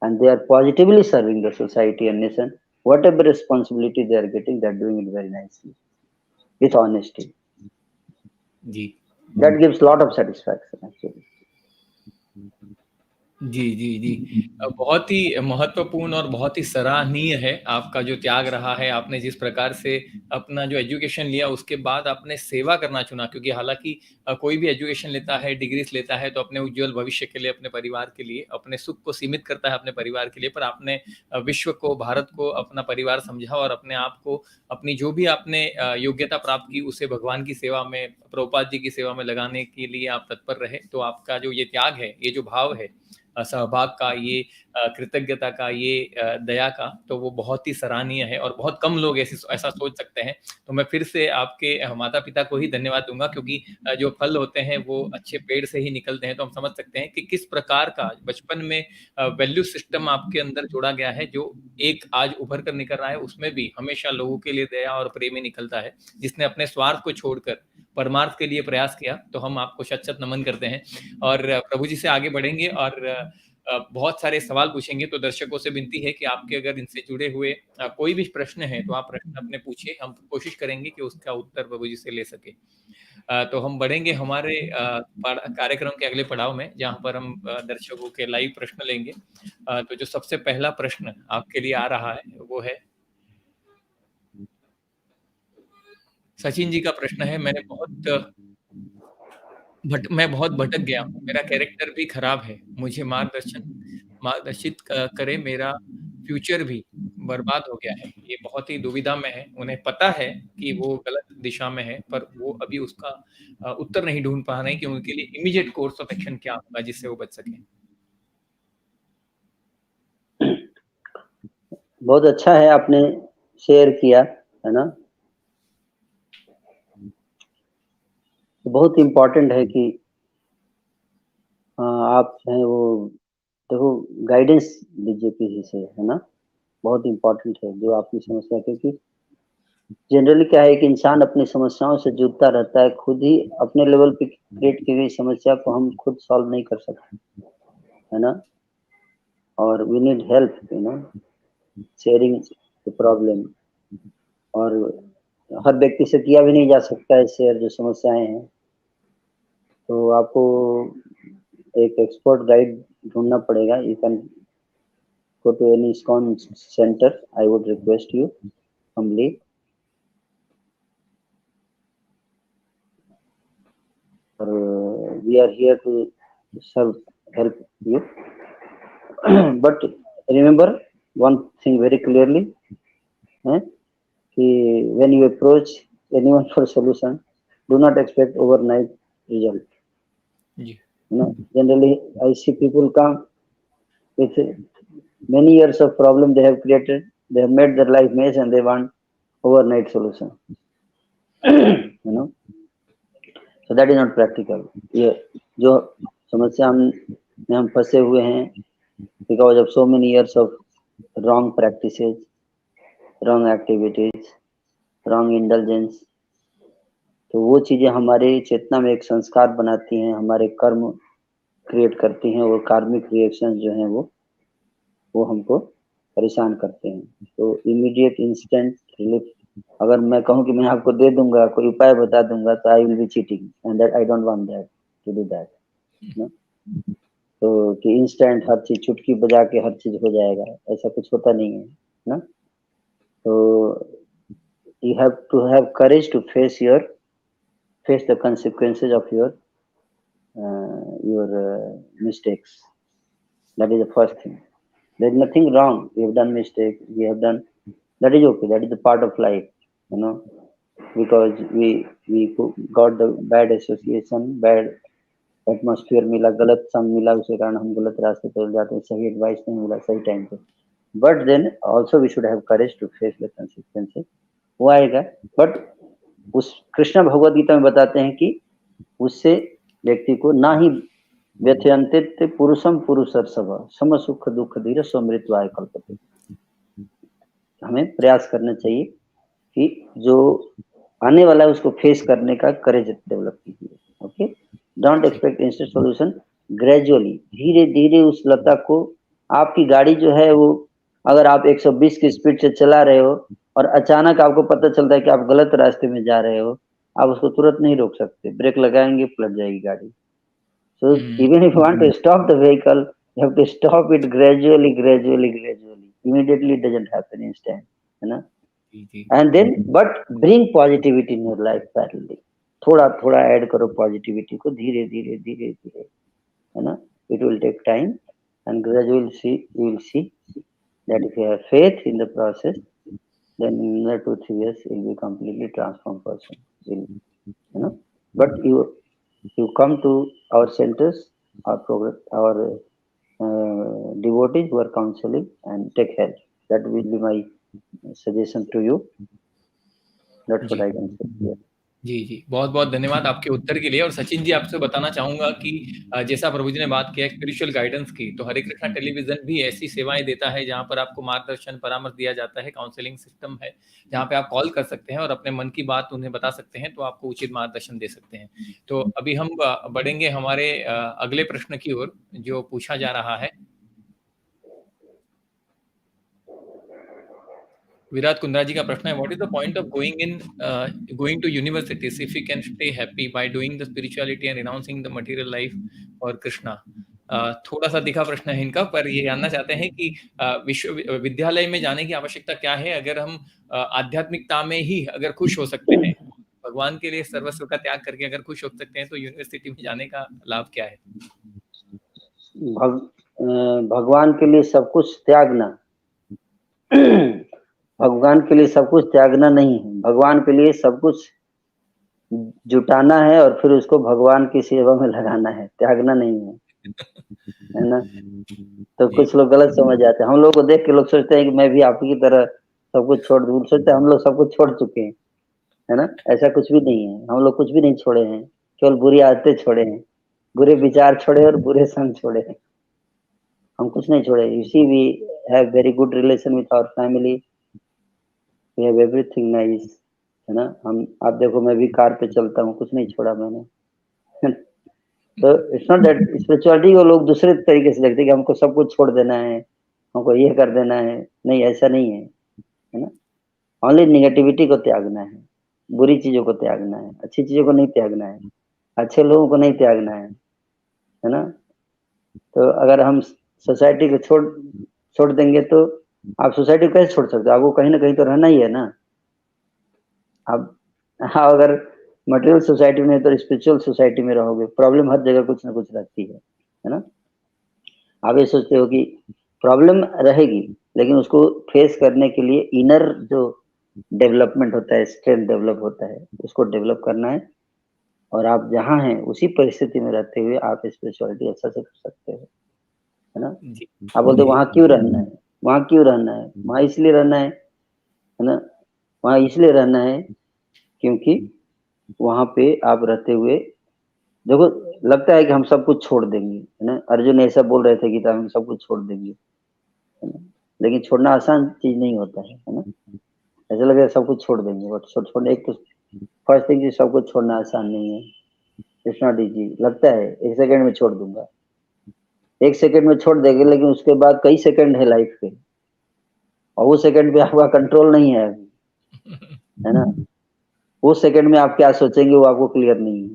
and they are positively serving the society and nation, whatever responsibility they are getting, they are doing it very nicely with honesty. जी, that gives lot of satisfaction actually. जी, जी, जी। बहुत ही महत्वपूर्ण और बहुत ही सराहनीय है आपका जो त्याग रहा है। आपने जिस प्रकार से अपना जो एजुकेशन लिया, उसके बाद आपने सेवा करना चुना, क्योंकि हालाँकि कोई भी एजुकेशन लेता है, डिग्रीज़ लेता है, तो अपने उज्ज्वल भविष्य के लिए, अपने परिवार के लिए, अपने सुख को सीमित करता है अपने परिवार के लिए। पर आपने विश्व को, भारत को अपना परिवार समझा और अपने आप को, अपनी जो भी आपने योग्यता प्राप्त की, उसे भगवान की सेवा में, प्रभुपाद जी की सेवा में लगाने के लिए आप तत्पर रहे। तो आपका जो ये त्याग है, ये जो भाव है सहभाग का, ये कृतज्ञता का, ये दया का, तो वो बहुत ही सराहनीय है और बहुत कम लोग ऐसा सोच सकते हैं। तो मैं फिर से आपके माता-पिता को ही धन्यवाद दूँगा, क्योंकि जो फल होते हैं वो अच्छे पेड़ से ही निकलते हैं। तो हम समझ सकते हैं कि किस प्रकार का बचपन में वैल्यू सिस्टम आपके अंदर जोड़ा गया है, जो एक आज उभर कर निकल रहा है, उसमें भी हमेशा लोगों के लिए दया और प्रेम ही निकलता है। जिसने अपने स्वार्थ को छोड़कर परमार्थ के लिए प्रयास किया, तो हम आपको शत-शत नमन करते हैं और प्रभु जी से आगे बढ़ेंगे और बहुत सारे सवाल पूछेंगे। तो दर्शकों से विनती है कि आपके अगर इनसे जुड़े हुए कोई भी प्रश्न है, तो आप प्रश्न अपने पूछिए। हम कोशिश करेंगे कि उसका उत्तर प्रभु जी से ले सकें। तो हम बढ़ेंगे हमारे कार्यक्रम के अगले पड़ाव में, जहाँ पर हम दर्शकों के लाइव प्रश्न लेंगे। तो जो सबसे पहला प्रश्न आपके लिए आ रहा है, वो है सचिन जी का प्रश्न है, मैं बहुत भटक गया हूँ, मेरा कैरेक्टर भी खराब है, मुझे मार्गदर्शित करे, मेरा फ्यूचर भी बर्बाद हो गया है। ये बहुत ही दुविधा में है, उन्हें पता है कि वो गलत दिशा में है, पर वो अभी उसका उत्तर नहीं ढूँढ पा रहे हैं कि उनके लिए इमीडिएट कोर्स ऑफ एक्शन क्या होगा जिससे वो बच सकें? बहुत अच्छा है आपने शेयर किया, है ना। बहुत इम्पोर्टेंट है कि आप जो है वो देखो गाइडेंस लीजिए किसी से, है ना। बहुत इम्पोर्टेंट है जो आपकी समस्या, क्योंकि जनरली क्या है कि इंसान अपनी समस्याओं से जूझता रहता है, खुद ही अपने लेवल पे क्रिएट की गई समस्या को हम खुद सॉल्व नहीं कर सकते, है ना। और we need help, you know, sharing the problem, और हर व्यक्ति से किया भी नहीं जा सकता है शेयर जो समस्याएं हैं। तो आपको एक एक्सपर्ट गाइड ढूंढना पड़ेगा। You can go to any ISKCON center, I would request you humbly. We are here to help you. But remember one thing very clearly, कि when you approach anyone for solution, do not expect overnight result. जी Generally I see people come with many years of problem they have created, they have made their life mess and they want overnight solution. So that is not practical. ये जो समस्या हम फंसे हुए हैं because of so many years of wrong practices, wrong activities, wrong indulgence, तो वो चीजें हमारे चेतना में एक संस्कार बनाती हैं, हमारे कर्म क्रिएट करती हैं, और कार्मिक रिएक्शंस जो हैं वो हमको परेशान करते हैं. तो इमीडिएट इंस्टेंट रिलीफ, अगर मैं कहूँ कि मैं आपको दे दूंगा, कोई उपाय बता दूंगा, तो I will be cheating and that I don't want that to do that. तो कि इंस्टेंट हर चीज चुटकी बजा के हर चीज हो जाएगा, ऐसा कुछ होता नहीं है ना. तो you have to have courage to face the consequences of your mistakes. That is the first thing. There is nothing wrong. We have done mistake. We have done. That is okay. That is the part of life, because we got the bad association, bad atmosphere मिला, गलत संग मिला, उसके कारण हम गलत रास्ते पर जाते हैं, सही एडवाइस नहीं मिला सही टाइम पे. But then also we should have courage to face the consequences. वो आएगा, बट उस कृष्ण भगवद गीता में बताते हैं कि उससे व्यक्ति को ना ही व्यथयंतित पुरुषम पुरुषर्षभ सम सुख दुख धीर स्वमृत्युआय कल्पते. हमें प्रयास करना चाहिए कि जो आने वाला है उसको फेस करने का करेज डेवलप कीजिए. Okay, don't expect instant solution. Gradually, धीरे धीरे उस लता को, आपकी गाड़ी जो है वो, अगर आप 120 की स्पीड से चला रहे हो और अचानक आपको पता चलता है कि आप गलत रास्ते में जा रहे हो, आप उसको तुरंत नहीं रोक सकते. ब्रेक लगाएंगे, पलट जाएगी गाड़ी. So even if you want to stop the vehicle, you have to stop it gradually. Immediately doesn't happen instant, है ना. And then but bring positivity in your life parallelly. थोड़ा थोड़ा ऐड करो पॉजिटिविटी को, धीरे धीरे, है ना. It will take time and gradually you will see that if you have faith in the process, then in another 2-3 years you will be completely transformed person. But you come to our centers, our program, our devotees who are counseling, and take help. That will be my suggestion to you. That's what I can say here. जी जी, बहुत बहुत धन्यवाद आपके उत्तर के लिए. और सचिन जी, आपसे बताना चाहूंगा कि जैसा प्रभु जी ने बात किया स्पिरिचुअल गाइडेंस की, तो हरे कृष्णा टेलीविजन भी ऐसी सेवाएं देता है जहां पर आपको मार्गदर्शन परामर्श दिया जाता है. काउंसलिंग सिस्टम है जहां पे आप कॉल कर सकते हैं और अपने मन की बात उन्हें बता सकते हैं, तो आपको उचित मार्गदर्शन दे सकते हैं. तो अभी हम बढ़ेंगे हमारे अगले प्रश्न की ओर, जो पूछा जा रहा है. विराट कुंद्रा जी का प्रश्न है, what is the point of going to universities if you can stay happy by doing the spirituality and renouncing the material life और कृष्णा. थोड़ा सा दिखा प्रश्न है इनका, पर ये जानना चाहते हैं कि विश्वविद्यालय में जाने की आवश्यकता क्या है अगर हम आध्यात्मिकता में ही अगर खुश हो सकते हैं, भगवान के लिए सर्वस्व का त्याग करके अगर खुश हो सकते हैं, तो यूनिवर्सिटी में जाने का लाभ क्या है? भगवान के लिए सब कुछ त्यागना, भगवान के लिए सब कुछ त्यागना नहीं है. भगवान के लिए सब कुछ जुटाना है और फिर उसको भगवान की सेवा में लगाना है, त्यागना नहीं है ना. तो कुछ लोग गलत समझ जाते हैं. हम लोग को देख के लोग सोचते हैं कि मैं भी आप की तरह सब कुछ छोड़ दूं. सोचते हैं हम लोग सब कुछ छोड़ चुके हैं, है ना. ऐसा कुछ भी नहीं है. हम लोग कुछ भी नहीं छोड़े हैं, केवल बुरी आदतें छोड़े हैं, बुरे विचार छोड़े और बुरे संग छोड़े हैं. हम कुछ नहीं छोड़े. You see, we have very good relation with our family. We have everything nice, है ना. आप देखो, मैं भी कार पे चलता हूँ, कुछ नहीं छोड़ा मैंने. तो इट्स नॉट दैट स्पिरिचुअलिटी को लोग दूसरे तरीके से देखते हैं कि हमको सब कुछ छोड़ देना है, हमको ये कर देना है. नहीं, ऐसा नहीं है, है ना. ओनली निगेटिविटी को त्यागना है, बुरी चीजों को त्यागना है, अच्छी चीजों को नहीं त्यागना है, अच्छे लोगों को नहीं त्यागना है ना. तो अगर हम सोसाइटी को छोड़ देंगे, तो आप सोसाइटी को कैसे छोड़ सकते हो? आपको कहीं ना कहीं तो रहना ही है ना. आप अगर मटेरियल सोसाइटी में तो स्पिरिचुअल सोसाइटी में रहोगे. प्रॉब्लम हर जगह कुछ ना कुछ रहती है ना. आप ये सोचते हो कि प्रॉब्लम रहेगी, लेकिन उसको फेस करने के लिए इनर जो डेवलपमेंट होता है, स्ट्रेंथ डेवलप होता है, उसको डेवलप करना है। और आप जहाँ हैं उसी परिस्थिति में रहते हुए आप स्पिरिचुअलिटी अच्छा से कर सकते हो, है ना? जी आप बोलते हो वहाँ क्यों रहना है, वहाँ क्यों रहना है, वहाँ इसलिए रहना है ना? वहाँ इसलिए रहना है क्योंकि वहाँ पे आप रहते हुए देखो, लगता है कि हम सब कुछ छोड़ देंगे, है ना? अर्जुन ऐसा बोल रहे थे गीता में, हम सब कुछ छोड़ देंगे, है ना? लेकिन छोड़ना आसान चीज नहीं होता है ना? ऐसा लगेगा सब कुछ छोड़ देंगे, बट छोड़ने एक तो फर्स्ट थिंग सब कुछ छोड़ना आसान नहीं है। It's not easy. लगता है एक सेकंड में छोड़ दूंगा, एक सेकंड में छोड़ देंगे, लेकिन उसके बाद कई सेकंड है लाइफ के, और वो सेकंड पे आपका कंट्रोल नहीं है अभी, है ना? वो सेकंड में आप क्या सोचेंगे वो आपको क्लियर नहीं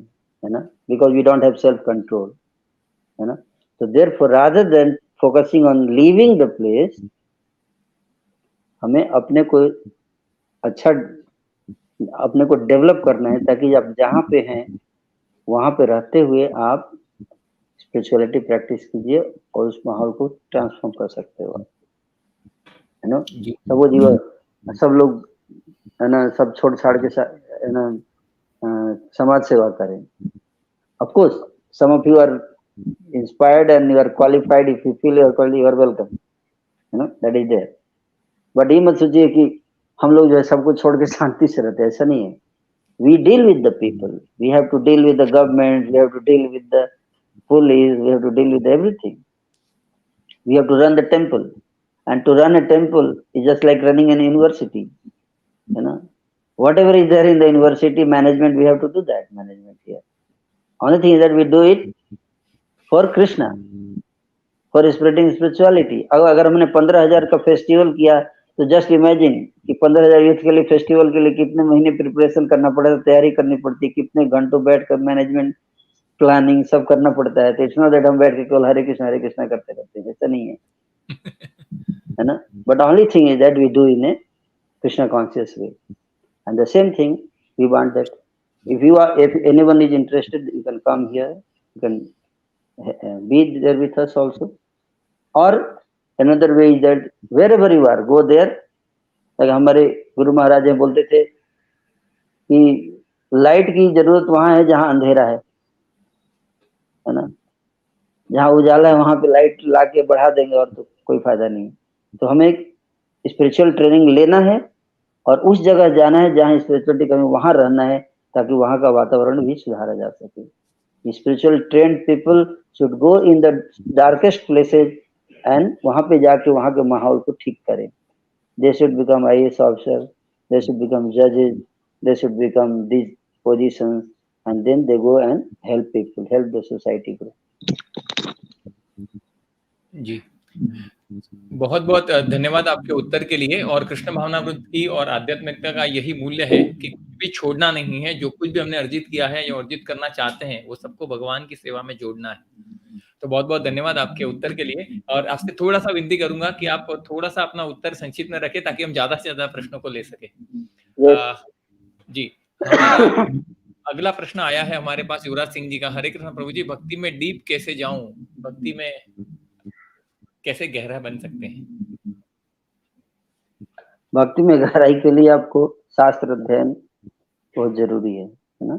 है ना? Because we don't have self control, है ना? तो therefore rather than focusing on leaving the place, हमें अपने को अच्छा, अपने को डेवलप करना है, ताकि आप जहाँ पे हैं वहाँ पे रहते हुए आप स्पिरिचुअलिटी प्रैक्टिस कीजिए और उस माहौल को ट्रांसफॉर्म कर सकते हो, है ना? जी सब वो जीवन, सब लोग, है ना, सब छोड़ छाड़ के है ना, समाज सेवा करें। Of course some of you are inspired and you are qualified, if you feel you are qualified, you are welcome, है ना? That is there. बट ये मत सोचिए कि हम लोग जो है सब कुछ छोड़ के शांति से रहते हैं, ऐसा नहीं है। We deal with the people. We have to deal with the government. We have to deal with the police. We have to deal with everything. We have to run the temple, and to run a temple is just like running an university. You know, whatever is there in the university management, we have to do that management here. Only thing is that we do it for Krishna, for spreading spirituality. अगर हमने 15,000 का फेस्टिवल किया, तो जस्ट इमेजिन कि 15,000 यूथ के लिए फेस्टिवल के लिए कितने महीने प्रिपरेशन करना पड़ेगा, तैयारी करनी पड़ती है, कितने घंटों बैठकर मैनेजमेंट प्लानिंग सब करना पड़ता है। तो इट्स नॉट दैट हम बैठ के केवल हरे कृष्णा करते रहते हैं, ऐसा नहीं है ना? But only thing is that we do in a Krishna conscious way, and the same thing we want that if anyone is interested, you can come here, you can be there with us also. Or another way is that wherever you are, go there. like हमारे गुरु महाराज जी बोलते थे कि लाइट की जरूरत वहां है जहां अंधेरा है ना? जहाँ उजाला है वहां पे लाइट ला के बढ़ा देंगे और तो कोई फायदा नहीं। तो हमें एक स्पिरिचुअल ट्रेनिंग लेना है और उस जगह जाना है जहाँ स्पिरिचुअलिटी कमी, वहां रहना है, ताकि वहां का वातावरण भी सुधारा जा सके। Spiritual trained people should go in the darkest places and वहां पे जाके वहां के माहौल को ठीक करें। They should become IAS officer, they should become जजेस, they should become this positions, and then they go and help people, help the society grow. जी बहुत बहुत धन्यवाद आपके उत्तर के लिए। और कृष्ण भावनावृत्ति और आध्यात्मिकता का यही मूल्य है कि कुछ भी छोड़ना नहीं है। जो कुछ भी हमने अर्जित किया है या अर्जित करना चाहते हैं, वो सबको भगवान की सेवा में जोड़ना है। तो बहुत बहुत धन्यवाद आपके उत्तर के लिए। और आपसे थोड़ा सा विनती करूंगा कि आप थोड़ा सा अपना उत्तर संक्षिप्त में रखें, ताकि हम ज्यादा से ज्यादा प्रश्नों को ले सके। जी हमारा अगला प्रश्न आया है हमारे पास युवराज सिंह जी का। हरे कृष्ण प्रभु जी, भक्ति में डीप कैसे जाऊं, भक्ति में कैसे गहरा बन सकते हैं? भक्ति में गहराई के लिए आपको शास्त्र अध्ययन बहुत जरूरी है ना?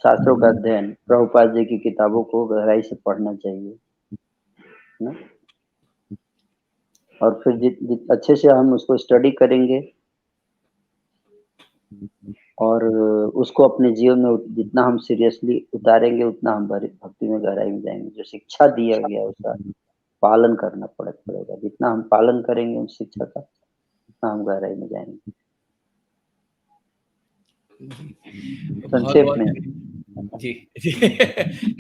शास्त्रों का अध्ययन, प्रभुपाद जी की किताबों को गहराई से पढ़ना चाहिए, है ना? और फिर जित अच्छे से हम उसको स्टडी करेंगे और उसको अपने जीवन में जितना हम सीरियसली उतारेंगे, उतना हम भक्ति में गहराई में जाएंगे। जो शिक्षा दिया गया उसका पालन करना पड़ेगा। जितना हम पालन करेंगे उस शिक्षा का, उतना हम गहराई में जाएंगे। संक्षेप में जी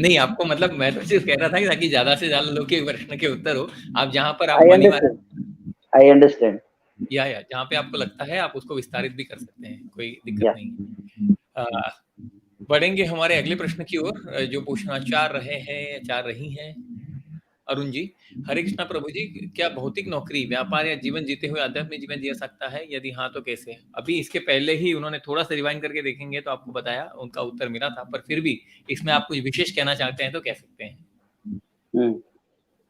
नहीं, आपको मतलब मैं तो सिर्फ कह रहा था कि ताकि ज्यादा से ज्यादा लोग के प्रश्न के उत्तर हो। आप जहां पर आप आई अंडरस्टैंड या जहाँ पे आपको लगता है आप उसको विस्तारित भी कर सकते हैं, कोई दिक्कत नहीं है। बढ़ेंगे हमारे अगले प्रश्न की ओर, जो पूछना चाह रहे हैं, चाह रही हैं अरुण जी। हरे कृष्णा प्रभु जी, क्या भौतिक नौकरी, व्यापार या जीवन जीते हुए आध्यात्मिक जीवन जिया सकता है? यदि हाँ तो कैसे? अभी इसके पहले ही उन्होंने थोड़ा सा रिवाइंड करके देखेंगे तो आपको बताया, उनका उत्तर मिला था। पर फिर भी इसमें आप कुछ विशेष कहना चाहते हैं तो कह सकते हैं।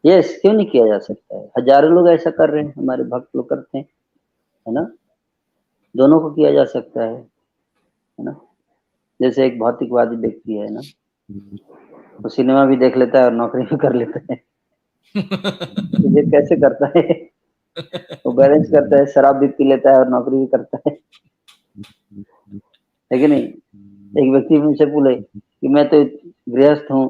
यस, क्यों नहीं किया जा सकता है? हजारों लोग ऐसा कर रहे हैं, हमारे भक्त लोग करते हैं, है ना? दोनों को किया जा सकता है ना। जैसे एक भौतिकवादी व्यक्ति है ना, वो सिनेमा भी देख लेता है और नौकरी भी कर लेता है। तो ये कैसे करता है? वो बैलेंस करता है, शराब भी पी लेता है और नौकरी भी करता है कि नहीं? एक व्यक्ति मुझसे बोले कि मैं तो गृहस्थ हूँ,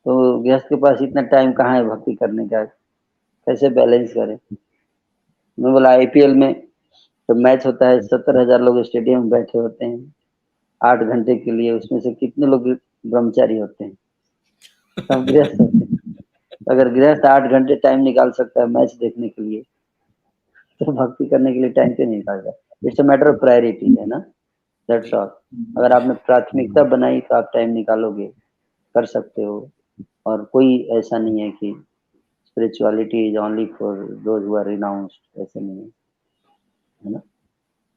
तो गृहस्थ के पास इतना टाइम कहाँ है भक्ति करने का, कैसे बैलेंस करें? मैं बोला आईपीएल में तो मैच होता है, 70,000 लोग स्टेडियम में बैठे होते हैं 8 घंटे के लिए, उसमें से कितने लोग ब्रह्मचारी होते हैं? सब गृहस्थ होते हैं। अगर गृहस्थ 8 घंटे टाइम निकाल सकता है मैच देखने के लिए, तो भक्ति करने के लिए टाइम क्यों नहीं निकालता? It's a matter of priority है ना, दैट्स ऑल। अगर आपने प्राथमिकता बनाई तो आप टाइम निकालोगे, कर सकते हो। और कोई ऐसा नहीं है कि spirituality is only for those who are renounced, ऐसे नहीं है ना।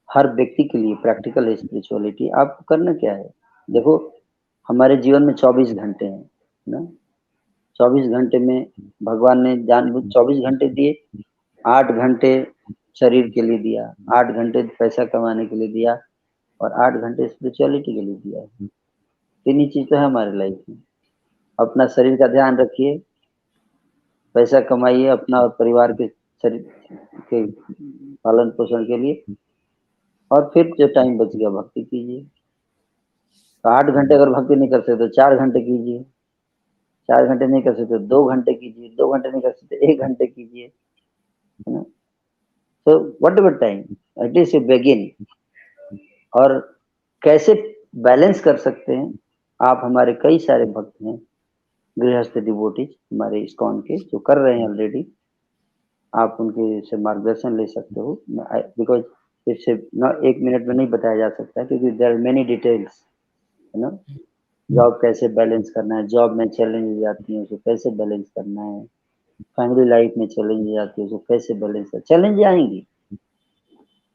हर व्यक्ति के लिए प्रैक्टिकल है स्पिरिचुअलिटी। आपको करना क्या है? देखो, हमारे जीवन में 24 घंटे हैं ना। 24 घंटे में भगवान ने जानबूझ 24 घंटे दिए। 8 घंटे शरीर के लिए दिया, 8 घंटे पैसा कमाने के लिए दिया और 8 घंटे स्पिरिचुअलिटी के लिए दिया है। तीन ही चीज तो है हमारे लाइफ में। अपना शरीर का ध्यान रखिए, पैसा कमाइए अपना और परिवार के शरीर के पालन पोषण के लिए, और फिर जो टाइम बच गया भक्ति कीजिए। तो 8 घंटे अगर भक्ति नहीं कर सकते तो 4 घंटे कीजिए, 4 घंटे नहीं कर सकते 2 घंटे कीजिए, 2 घंटे नहीं कर सकते 1 घंटे कीजिए, है ना। So what ever time at least you begin. और कैसे बैलेंस कर सकते हैं? आप, हमारे कई सारे भक्त हैं गृहस्थ डिवोटीज हमारे इस्कॉन के जो कर रहे हैं ऑलरेडी, आप उनके से मार्गदर्शन ले सकते हो। बिकॉज इससे न 1 मिनट में नहीं बताया जा सकता क्योंकि देयर आर मेनी डिटेल्स, है ना। जॉब कैसे बैलेंस करना है, जॉब में चैलेंजेस आती हैं उसको कैसे बैलेंस करना है, फैमिली लाइफ में चैलेंजेस आती है उसको कैसे बैलेंस कर, चैलेंज आएंगी।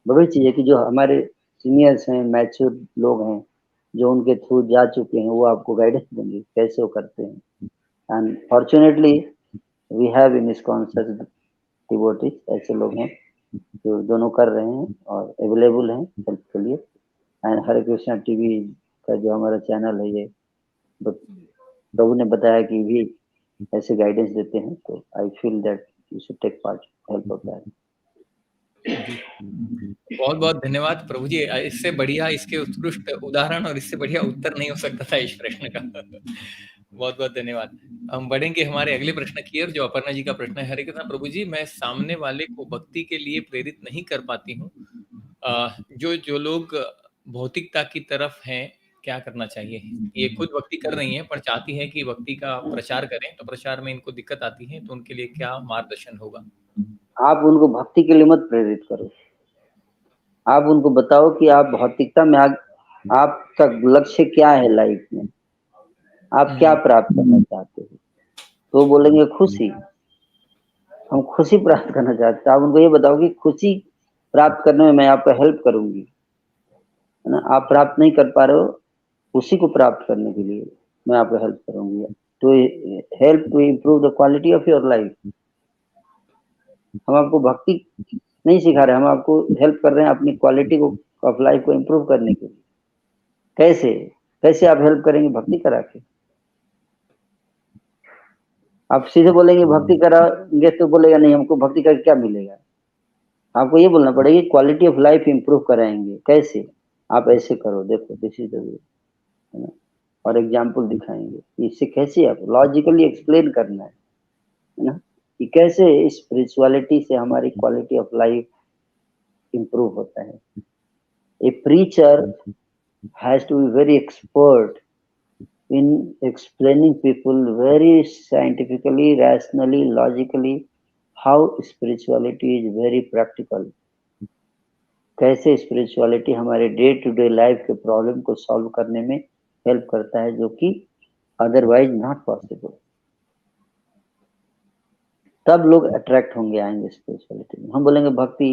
बड़ी चीज है कि जो हमारे सीनियर्स हैं, मैच्योर लोग हैं, जो उनके थ्रू जा चुके हैं, वो आपको गाइडेंस देंगे कैसे वो करते हैं। And fortunately we have in ISKCON such devotees, ऐसे लोग हैं जो दोनों कर रहे हैं और अवेलेबल हैं हेल्प के लिए। एंड हरे कृष्णा टीवी का जो हमारा चैनल है, ये प्रभु ने बताया कि भी ऐसे गाइडेंस देते हैं, तो I feel that you should take part, help of that. बहुत बहुत धन्यवाद प्रभु जी। इससे बढ़िया, इसके उत्कृष्ट उदाहरण और इससे बढ़िया उत्तर नहीं हो सकता था इस प्रश्न का। बहुत बहुत धन्यवाद। हम बढ़ेंगे हमारे अगले प्रश्न की ओर, जो अपर्णा जी का प्रश्न है। हरे कृष्णा प्रभु जी, मैं सामने वाले को भक्ति के लिए प्रेरित नहीं कर पाती हूँ। जो जो लोग भौतिकता की तरफ हैं, क्या करना चाहिए? ये खुद भक्ति कर रही हैं पर चाहती हैं कि भक्ति का प्रचार करें, तो प्रचार में इनको दिक्कत आती है, तो उनके लिए क्या मार्गदर्शन होगा? आप उनको भक्ति के लिए मत प्रेरित करो। आप उनको बताओ कि आप भौतिकता में आपका लक्ष्य क्या है लाइफ में, आप क्या प्राप्त करना चाहते हो। तो बोलेंगे खुशी, हम खुशी प्राप्त करना चाहते हैं। आप उनको ये बताओ कि खुशी प्राप्त करने में मैं आपका हेल्प करूंगी, है ना। आप प्राप्त नहीं कर पा रहे हो, उसी को प्राप्त करने के लिए मैं आपको हेल्प करूंगी, to help to improve the quality of your life. हम आपको भक्ति नहीं सिखा रहे, हम आपको हेल्प कर रहे हैं अपनी क्वालिटी को ऑफ लाइफ को इम्प्रूव करने के लिए। कैसे कैसे आप हेल्प करेंगे? भक्ति करा के। आप सीधे बोलेंगे भक्ति कराएंगे तो बोलेगा नहीं, हमको भक्ति करके क्या मिलेगा। आपको ये बोलना पड़ेगा क्वालिटी ऑफ लाइफ इंप्रूव कराएंगे कैसे, आप ऐसे करो, देखो दिस इज द वे, है ना। और एग्जाम्पल दिखाएंगे इससे कैसे आप लॉजिकली एक्सप्लेन करना है ना, कि कैसे स्पिरिचुअलिटी से हमारी क्वालिटी ऑफ लाइफ इंप्रूव होता है। A preacher has to be very expert in explaining people very scientifically, rationally, logically how spirituality is very practical. कैसे स्पिरिचुअलिटी हमारे डे टू डे लाइफ के प्रॉब्लम को सॉल्व करने में हेल्प करता है, जो कि अदरवाइज नॉट पॉसिबल। तब लोग अट्रैक्ट होंगे, आएंगे स्पिरिचुअलिटी में। हम बोलेंगे भक्ति,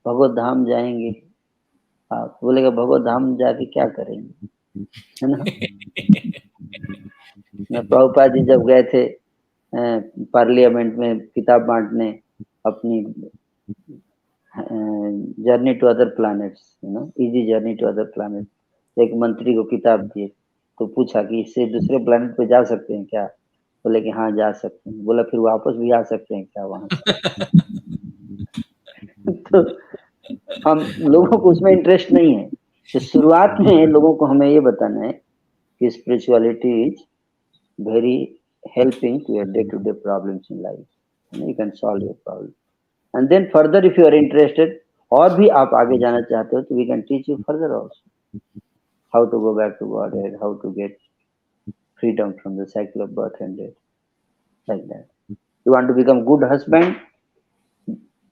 भगवत धाम जाएंगे, आप बोलेगा भगवत धाम जाके क्या करेंगे, है ना। प्रभुपाद जी जब गए थे पार्लियामेंट में किताब बांटने अपनी journey to other planets, easy journey to other planet. एक मंत्री को किताब दिए, तो पूछा कि इससे दूसरे प्लैनेट पे जा सकते हैं क्या? बोले कि हाँ जा सकते हैं। बोला फिर वापस भी आ सकते हैं क्या वहां से? तो हम लोगों को उसमें इंटरेस्ट नहीं है। तो शुरुआत में लोगों को हमें ये बताना है कि spirituality is very helping to your day-to-day problems in life. You can solve your problem. And then further, if you are interested, और भी आप आगे जाना चाहते हो, तो we can teach you further also how to go back to Godhead, how to get freedom from the cycle of birth and death, like that. You want to become good husband?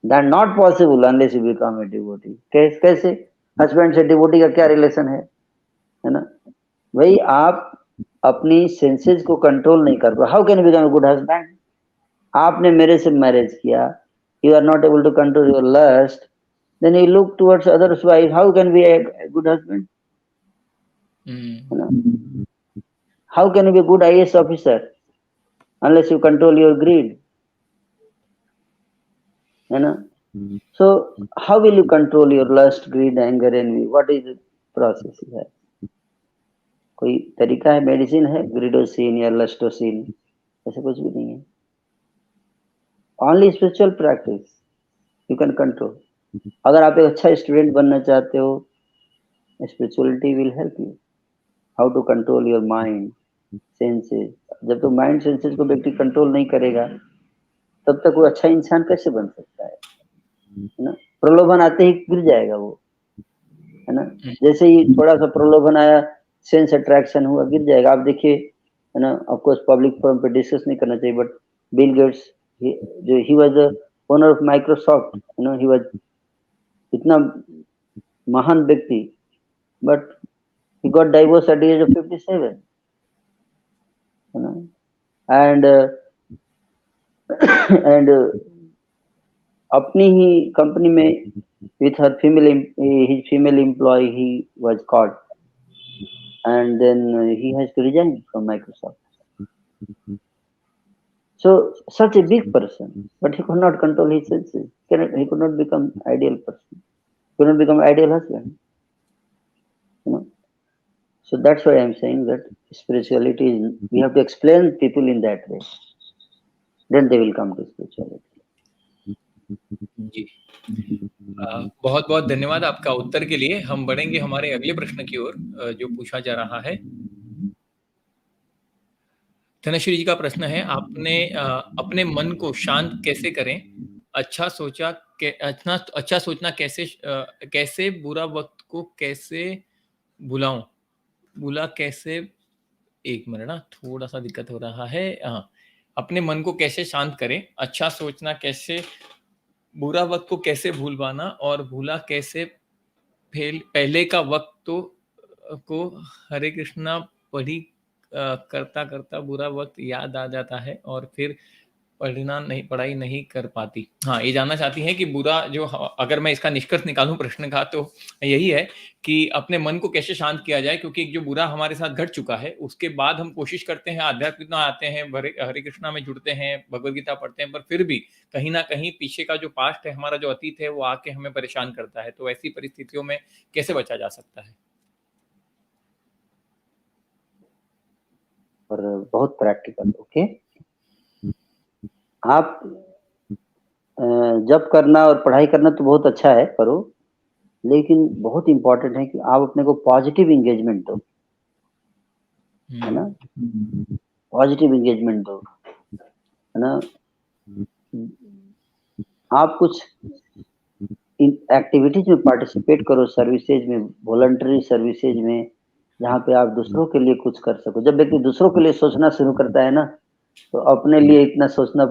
That not possible unless you become a devotee. कैसे? हस्बैंड से डिवोटी का क्या रिलेशन है ना? भाई आप अपनी सेंसेस को कंट्रोल नहीं कर पाए, how can you become a good husband? आपने मेरे से मैरिज किया, you are not able to control your lust, then you look towards others' wife. How can be a good husband? You know? How can you be a good IAS officer unless you control your greed? You know? So how will you control your lust, greed, anger, envy? What is the process है? कोई तरीका है, मेडिसिन है ग्रिडोसिन या लस्टोसिन? ऐसा कुछ भी नहीं है। Only spiritual practice you can control. अगर आप एक अच्छा स्टूडेंट बनना चाहते हो, spirituality will help you how to control your mind, senses. जब तो माइंड सेंसेस को व्यक्ति कंट्रोल नहीं करेगा, तब तक वो अच्छा इंसान कैसे बन सकता है ना? प्रलोभन आते ही गिर जाएगा वो, है ना? जैसे ही थोड़ा सा प्रलोभन आया, सेंस अट्रैक्शन हुआ, गिर जाएगा। आप देखिए, है ना? ऑफ कोर्स पब्लिक फोरम पे डिस्कस नहीं करना चाहिए, बट बिल गेट्स, जो he was the owner of Microsoft, he was इतना महान व्यक्ति, but he got divorced at the age of 57, and and अपनी ही कंपनी में with her his female employee, he was caught, and then he has to resign from Microsoft. So such a big person, but he could not control his senses. He could not become ideal person. Could not become ideal husband. So that's why I'm saying that spirituality is, we have to explain people in that way. Then they will come to spirituality. जी, बहुत बहुत धन्यवाद आपका उत्तर के लिए। हम बढ़ेंगे हमारे अगले प्रश्न की ओर, जो पूछा जा रहा है। धनश्री जी का प्रश्न है, आपने अपने मन को शांत कैसे करें? अच्छा सोचना कैसे, बुरा वक्त को कैसे भुलाऊं? बुला कैसे, एक मिनट ना, थोड़ा सा दिक्कत हो रहा है। हाँ, अपने मन को कैसे शांत करें, अच्छा सोचना कैसे, बुरा वक्त को कैसे भूल पाना, और भूला कैसे पहले का वक्त को हरे कृष्णा पढ़ी करता करता बुरा वक्त याद आ जाता है और फिर पढ़ाई नहीं कर पाती। हाँ, ये जानना चाहती हैं कि बुरा जो, अगर मैं इसका निष्कर्ष निकालूं प्रश्न का, तो यही है कि अपने मन को कैसे शांत किया जाए, क्योंकि जो बुरा हमारे साथ घट चुका है उसके बाद हम कोशिश करते हैं, आध्यात्मिक में आते हैं, हरे कृष्णा में जुड़ते हैं, भगवद गीता पढ़ते हैं, पर फिर भी कहीं ना कहीं पीछे का जो पास्ट है, हमारा जो अतीत है, वो आके हमें परेशान करता है। तो ऐसी परिस्थितियों में कैसे बचा जा सकता है? और बहुत प्रैक्टिकल। ओके, आप जब करना और पढ़ाई करना तो बहुत अच्छा है, करो, लेकिन बहुत इंपॉर्टेंट है कि आप अपने को पॉजिटिव एंगेजमेंट दो, है ना? पॉजिटिव एंगेजमेंट दो, है ना? आप कुछ एक्टिविटीज में पार्टिसिपेट करो, सर्विसेज में, वॉलंटरी सर्विसेज में, जहाँ पे आप दूसरों के लिए कुछ कर सको। जब व्यक्ति दूसरों के लिए सोचना शुरू करता है ना, तो अपने लिए इतना सोचना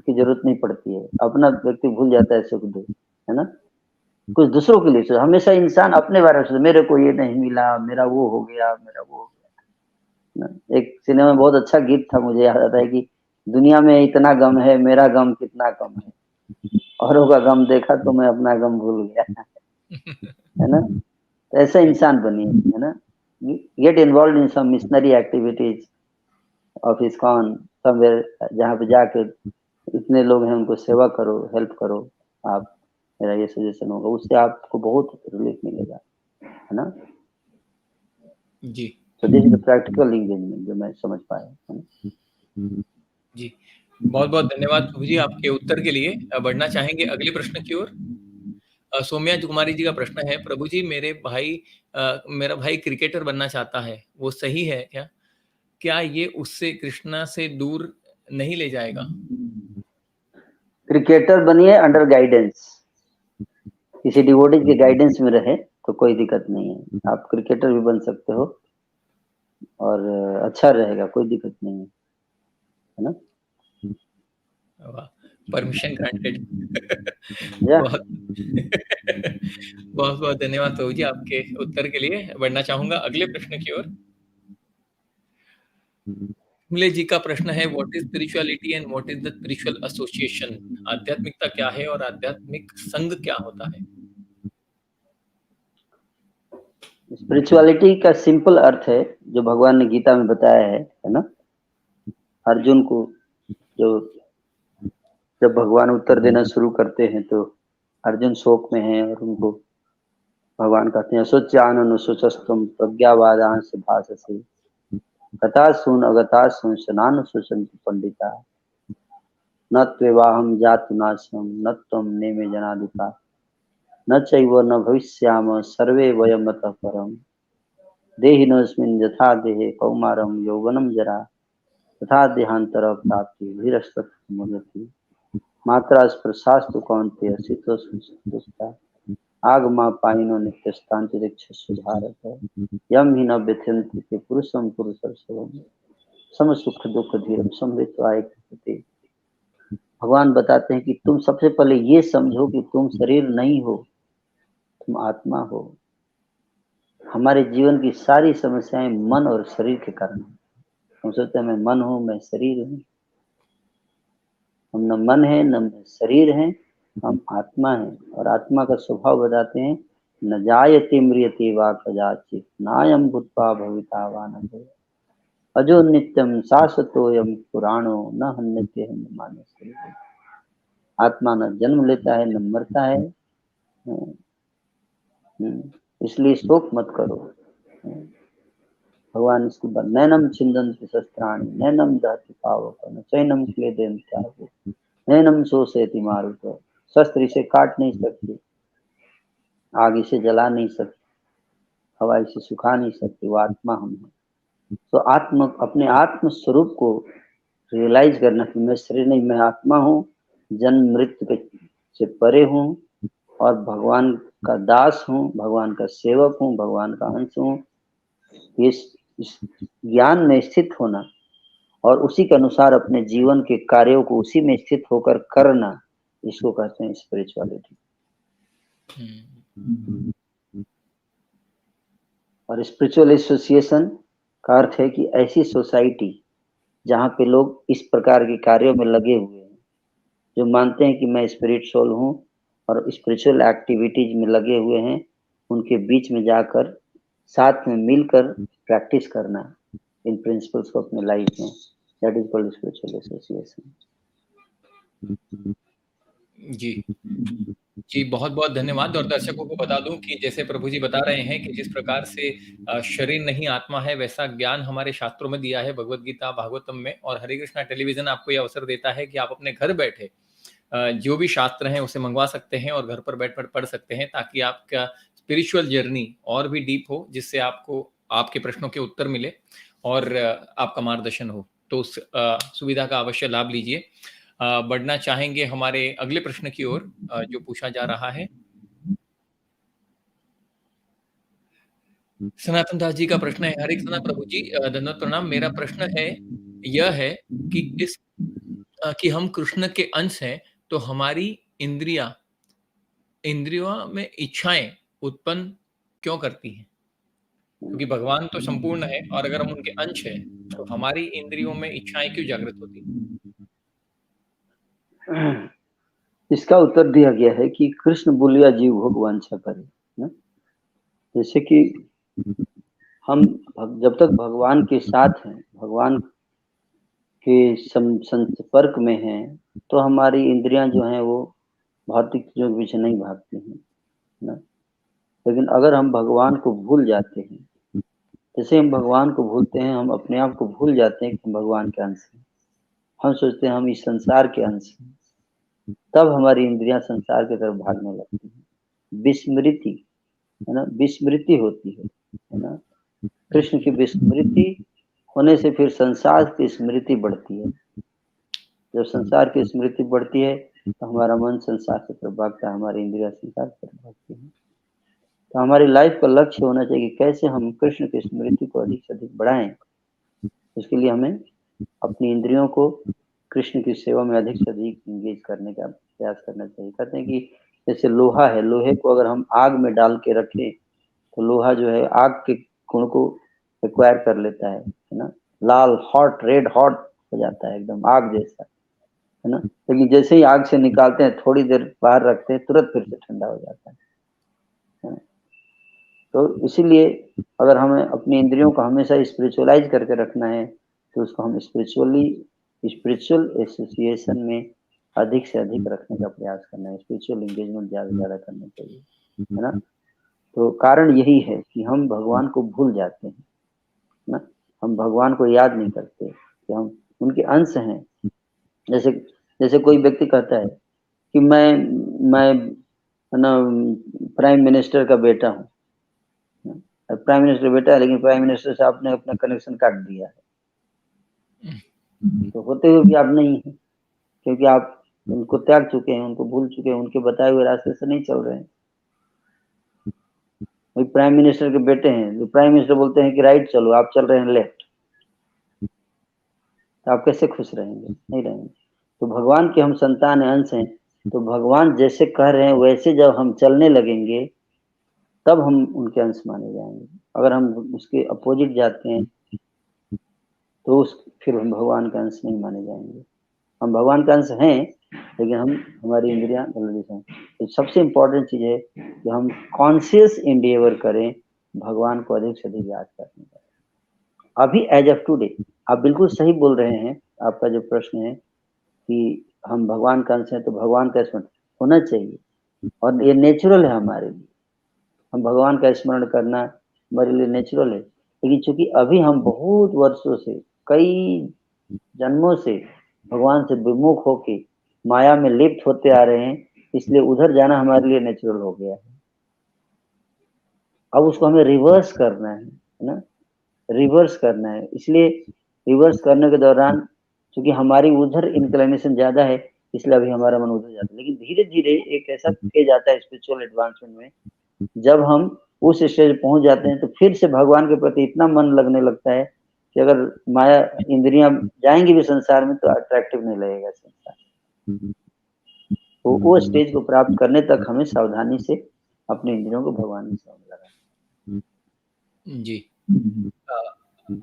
की जरूरत नहीं पड़ती है, अपना व्यक्ति भूल जाता है सुख दुख, है ना? कुछ दूसरों के लिए सोच। हमेशा इंसान अपने बारे में सोचे, मेरे को ये नहीं मिला, मेरा वो हो गया, मेरा वो हो गया ना? एक सिनेमा में बहुत अच्छा गीत था, मुझे याद आता है कि दुनिया में इतना गम है, मेरा गम कितना कम है, औरों का गम देखा तो मैं अपना गम भूल गया, है ना? तो ऐसा इंसान बनिए, है ना? Get involve in some missionary activities of ISKCON somewhere, जहाँ पे जाके इतने लोग हैं उनको सेवा करो, हेल्प करो आप, मेरा ये सजेशन होगा, उससे आपको बहुत रिलीफ मिलेगा, है ना। जी तो this is the practical engagement जो मैं समझ पाया, है ना। जी, बहुत बहुत धन्यवाद प्रभु जी आपके उत्तर के लिए। बढ़ना चाहेंगे अगले प्रश्न की ओर। सौम्या कुमारी जी का प्रश्न है, प्रभु जी मेरा भाई क्रिकेटर बनना चाहता है, वो सही है क्या? क्या ये उससे कृष्णा से दूर नहीं ले जाएगा? क्रिकेटर बनिए अंडर गाइडेंस, किसी डिवोटीज के गाइडेंस में रहे तो कोई दिक्कत नहीं है। आप क्रिकेटर भी बन सकते हो और अच्छा रहेगा, कोई दिक्कत नहीं है ना। वाह! Permission granted. या बहुत बहुत-बहुत धन्यवाद प्रभु जी आपके उत्तर के लिए। बढ़ना चाहूँगा अगले प्रश्न की ओर। कुमले जी का प्रश्न है, what is spirituality and what is the spiritual association? आध्यात्मिकता क्या है और आध्यात्मिक संघ क्या होता है? स्पिरिचुअलिटी का सिंपल अर्थ है जो भगवान ने गीता में बताया है ना। अर्जुन को जो जब भगवान उत्तर देना शुरू करते हैं तो अर्जुन शोक में है और उनको भगवान कहते हैं, सोच्यानन सुचस्तुम प्रज्ञावादांश भाषसे कथा सुन अगता सुन सनान सुसंति पंडिता न त्वेवाहम जातु नाशम न त्वम नेमे जनाधिपा न चैव न भविष्याम सर्वे वयमतः परम देहिनोऽस्मिन् यथा देहे कौमारं यौवनं जरा तथा देहांतर प्राप्ति धीरस्तमुदति मात्रा स्पर्शास्तु कौन्तेय शीतोष्णसुखदुःखा आगमा नित्यस्तांतिरिक्षस्व भारत यम हि न व्यथयन्ति ते पुरुषं पुरुषर्षभम् सम सुख दुख धीरम समृत्वाय कृते। भगवान बताते हैं कि तुम सबसे पहले ये समझो कि तुम शरीर नहीं हो, तुम आत्मा हो। हमारे जीवन की सारी समस्याएं मन और शरीर के कारण हैं। हम सोचते हैं मैं मन हूं, मैं शरीर हूं। हम न मन है न शरीर है, हम आत्मा है। और आत्मा का स्वभाव बताते हैं, न जायते म्रियते वा कदाचित् नायं भूत्वा भविता वा न भवेत् अजो नित्यम शाश्वतोयम पुराणो न हन्यते हन्यमाने शरीरे। आत्मा न जन्म लेता है न मरता है, इसलिए शोक मत करो। भगवान इसके बाद नैनम छिंदन्ति शस्त्राणि नैनम दहति पावक न चैनम क्लेदयन्ति त्यागो नैनम शोषयति मारुतो। शस्त्र इसे काट नहीं सकते, आग इसे जला नहीं सकती, हवा इसे सुखा नहीं सकती। वो आत्मा हम है। तो अपने आत्म स्वरूप को रियलाइज करना कि मैं शरीर नहीं, मैं आत्मा हूँ, जन्म मृत्यु से परे हूँ और भगवान का दास हूँ, भगवान का सेवक हूँ, भगवान का अंश हूँ। इस ज्ञान में स्थित होना और उसी के अनुसार अपने जीवन के कार्यों को उसी में स्थित होकर करना, इसको कहते हैं स्पिरिचुअलिटी। और स्पिरिचुअल एसोसिएशन का अर्थ है कि ऐसी सोसाइटी जहाँ पे लोग इस प्रकार के कार्यों में लगे हुए हैं, जो मानते हैं कि मैं स्पिरिट सोल हूँ और स्पिरिचुअल एक्टिविटीज में लगे हुए हैं, उनके बीच में जाकर साथ में मिलकर प्रैक्टिस करना इन प्रिंसिपल्स को अपने लाइफ में, that is called spiritual association. जी जी, बहुत-बहुत धन्यवाद। और दर्शकों को बता दूँ कि जैसे प्रभु जी बता रहे हैं कि जिस प्रकार से शरीर नहीं आत्मा है, वैसा ज्ञान हमारे शास्त्रों में दिया है, भगवद गीता, भागवतम में। और हरे कृष्णा टेलीविज़न आपको ये अवसर देता है कि आप अपने घर बैठे जो भी शास्त्र हैं उसे मंगवा सकते हैं और घर पर बैठकर पढ़ सकते हैं, ताकि आपका स्पिरिचुअल जर्नी और भी डीप हो, जिससे आपको आपके प्रश्नों के उत्तर मिले और आपका मार्गदर्शन हो। तो उस सुविधा का अवश्य लाभ लीजिए। बढ़ना चाहेंगे हमारे अगले प्रश्न की ओर, जो पूछा जा रहा है। सनातन दास जी का प्रश्न है, हरे कृष्णा प्रभु जी, दंडवत प्रणाम। मेरा प्रश्न है, यह है कि हम कृष्ण के अंश हैं, तो हमारी इंद्रियों में इच्छाएं उत्पन्न क्यों करती हैं? क्योंकि भगवान तो संपूर्ण है और अगर हम उनके अंश हैं, तो हमारी इंद्रियों में इच्छाएं क्यों जागृत होती हैं? इसका उत्तर दिया गया है कि कृष्ण बोलिया जीव भोग वांछा करे ना। जैसे कि हम जब तक भगवान के साथ हैं, भगवान के संपर्क में हैं, तो हमारी इंद्रियां जो हैं वो भौतिक चीजों के पीछे नहीं भागते हैं, है ना। लेकिन अगर हम भगवान को भूल जाते हैं, जैसे हम भगवान को भूलते हैं, हम अपने आप को भूल जाते हैं कि हम भगवान के अंश हैं। हम सोचते हैं हम इस संसार के अंश हैं, तब हमारी इंद्रियां संसार की तरफ भागने लगती हैं। विस्मृति, है ना, विस्मृति होती है ना। कृष्ण की विस्मृति होने से फिर संसार की स्मृति बढ़ती है। जब संसार की स्मृति बढ़ती है तो हमारा मन संसार से तरफ भागता है, हमारी इंद्रिया संसार की तरफ भागती है। तो हमारी लाइफ का लक्ष्य होना चाहिए कि कैसे हम कृष्ण की स्मृति को अधिक से अधिक बढ़ाएं। इसके लिए हमें अपनी इंद्रियों को कृष्ण की सेवा में अधिक से अधिक इंगेज करने का प्रयास करना चाहिए। कहते हैं कि जैसे लोहा है, लोहे को अगर हम आग में डाल के रखें तो लोहा जो है आग के गुण को एक्वायर कर लेता है ना, लाल हॉट रेड हॉट हो जाता है, एकदम आग जैसा, है ना। लेकिन जैसे ही आग से निकालते हैं, थोड़ी देर बाहर रखते हैं, तुरंत फिर से ठंडा हो जाता है ना? तो इसीलिए अगर हमें अपनी इंद्रियों को हमेशा स्पिरिचुअलाइज करके रखना है तो उसको हम स्पिरिचुअल एसोसिएशन में अधिक से अधिक रखने का प्रयास करना है। स्पिरिचुअल एंगेजमेंट ज़्यादा से ज़्यादा करना चाहिए, है ना। तो कारण यही है कि हम भगवान को भूल जाते हैं ना, हम भगवान को याद नहीं करते कि हम उनके अंश हैं। जैसे जैसे कोई व्यक्ति कहता है कि मैं ना प्राइम मिनिस्टर का बेटा हूँ, प्राइम मिनिस्टर बेटा है, लेकिन प्राइम मिनिस्टर से आपने अपना कनेक्शन काट दिया है, तो होते हुए भी आप नहीं है, क्योंकि आप उनको त्याग चुके हैं, उनको भूल चुके हैं, उनके बताए हुए रास्ते से नहीं चल रहे हैं। वही प्राइम मिनिस्टर के बेटे हैं, जो प्राइम मिनिस्टर बोलते हैं कि राइट चलो, आप चल रहे हैं लेफ्ट, तो आप कैसे खुश रहेंगे? नहीं रहेंगे। तो भगवान के हम संतान हैं, अंश हैं, तो भगवान जैसे कह रहे हैं वैसे जब हम चलने लगेंगे तब हम उनके अंश माने जाएंगे। अगर हम उसके अपोजिट जाते हैं तो फिर हम भगवान का अंश नहीं माने जाएंगे। हम भगवान का अंश हैं, लेकिन हमारी इंद्रियां गलत हैं। तो सबसे इम्पोर्टेंट चीज है कि हम कॉन्शियस इंडिएवर करें भगवान को अधिक से अधिक याद करने का। अभी एज ऑफ टुडे आप बिल्कुल सही बोल रहे हैं। आपका जो प्रश्न है कि हम भगवान का अंश हैं तो भगवान का स्मरण होना चाहिए, और ये नेचुरल है हमारे लिए। हम भगवान का स्मरण करना हमारे लिए नेचुरल है। लेकिन चूंकि अभी हम बहुत वर्षों से, कई जन्मों से भगवान से विमुख होके माया में लिप्त होते आ रहे हैं, इसलिए उधर जाना हमारे लिए नेचुरल हो गया है। अब उसको हमें रिवर्स करना है ना, रिवर्स करना है। इसलिए रिवर्स करने के दौरान क्योंकि हमारी उधर इंक्लिनेशन ज्यादा है, इसलिए अभी हमारा मन उधर जाता है। लेकिन धीरे धीरे एक ऐसा फेज आता है स्पिरिचुअल एडवांसमेंट में, जब हम उस स्टेज पहुंच जाते हैं तो फिर से भगवान के प्रति इतना मन लगने लगता है कि अगर माया इंद्रियां जाएंगी भी संसार में तो अट्रैक्टिव नहीं लगेगा संसार। तो वो स्टेज को प्राप्त करने तक हमें सावधानी से अपने इंद्रियों को भगवान के सामने लगाना। जी।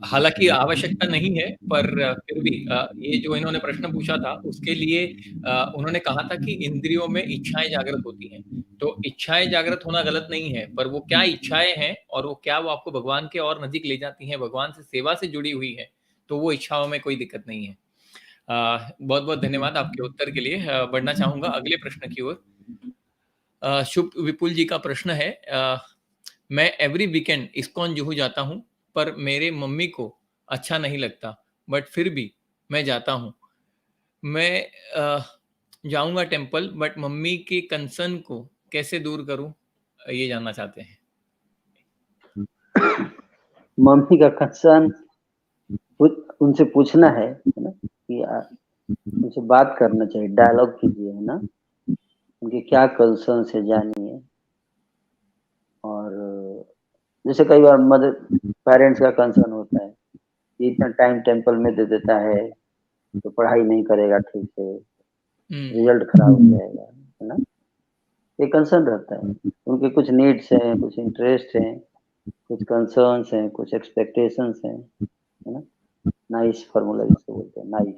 हालाँकि आवश्यकता नहीं है, पर फिर भी ये जो इन्होंने प्रश्न पूछा था, उसके लिए उन्होंने कहा था कि इंद्रियों में इच्छाएँ जागृत होती हैं। तो इच्छाएँ जागृत होना गलत नहीं है, पर वो क्या इच्छाएँ हैं और वो आपको भगवान के और नज़दीक ले जाती हैं, भगवान से सेवा से जुड़ी हुई हैं, तो वो इच्छाओं में कोई दिक्कत नहीं है। बहुत-बहुत धन्यवाद आपके उत्तर के लिए। बढ़ना चाहूँगा अगले प्रश्न की ओर। शुभ विपुल जी का प्रश्न है, मैं एवरी वीकेंड इस्कॉन जुहू जाता हूँ, पर मेरे मम्मी को अच्छा नहीं लगता, बट फिर भी मैं जाता हूँ। मैं जाऊँगा टेम्पल, बट मम्मी के कंसर्न को कैसे दूर करूँ? ये जानना चाहते हैं। मम्मी का कंसर्न उनसे पूछना है ना, कि उनसे बात करना चाहिए, डायलॉग कीजिए, है ना। उनके क्या कंसर्न है जानिए। और जैसे कई बार मदर पेरेंट्स का कंसर्न होता है कि इतना टाइम टेम्पल में दे देता है तो पढ़ाई नहीं करेगा ठीक से, रिजल्ट खराब हो जाएगा, है ना। ये कंसर्न रहता है। उनके कुछ नीड्स हैं, कुछ इंटरेस्ट हैं, कुछ कंसर्न्स हैं, कुछ एक्सपेक्टेशंस हैं, है ना। नाइस फार्मूला जिसको बोलते हैं, nice,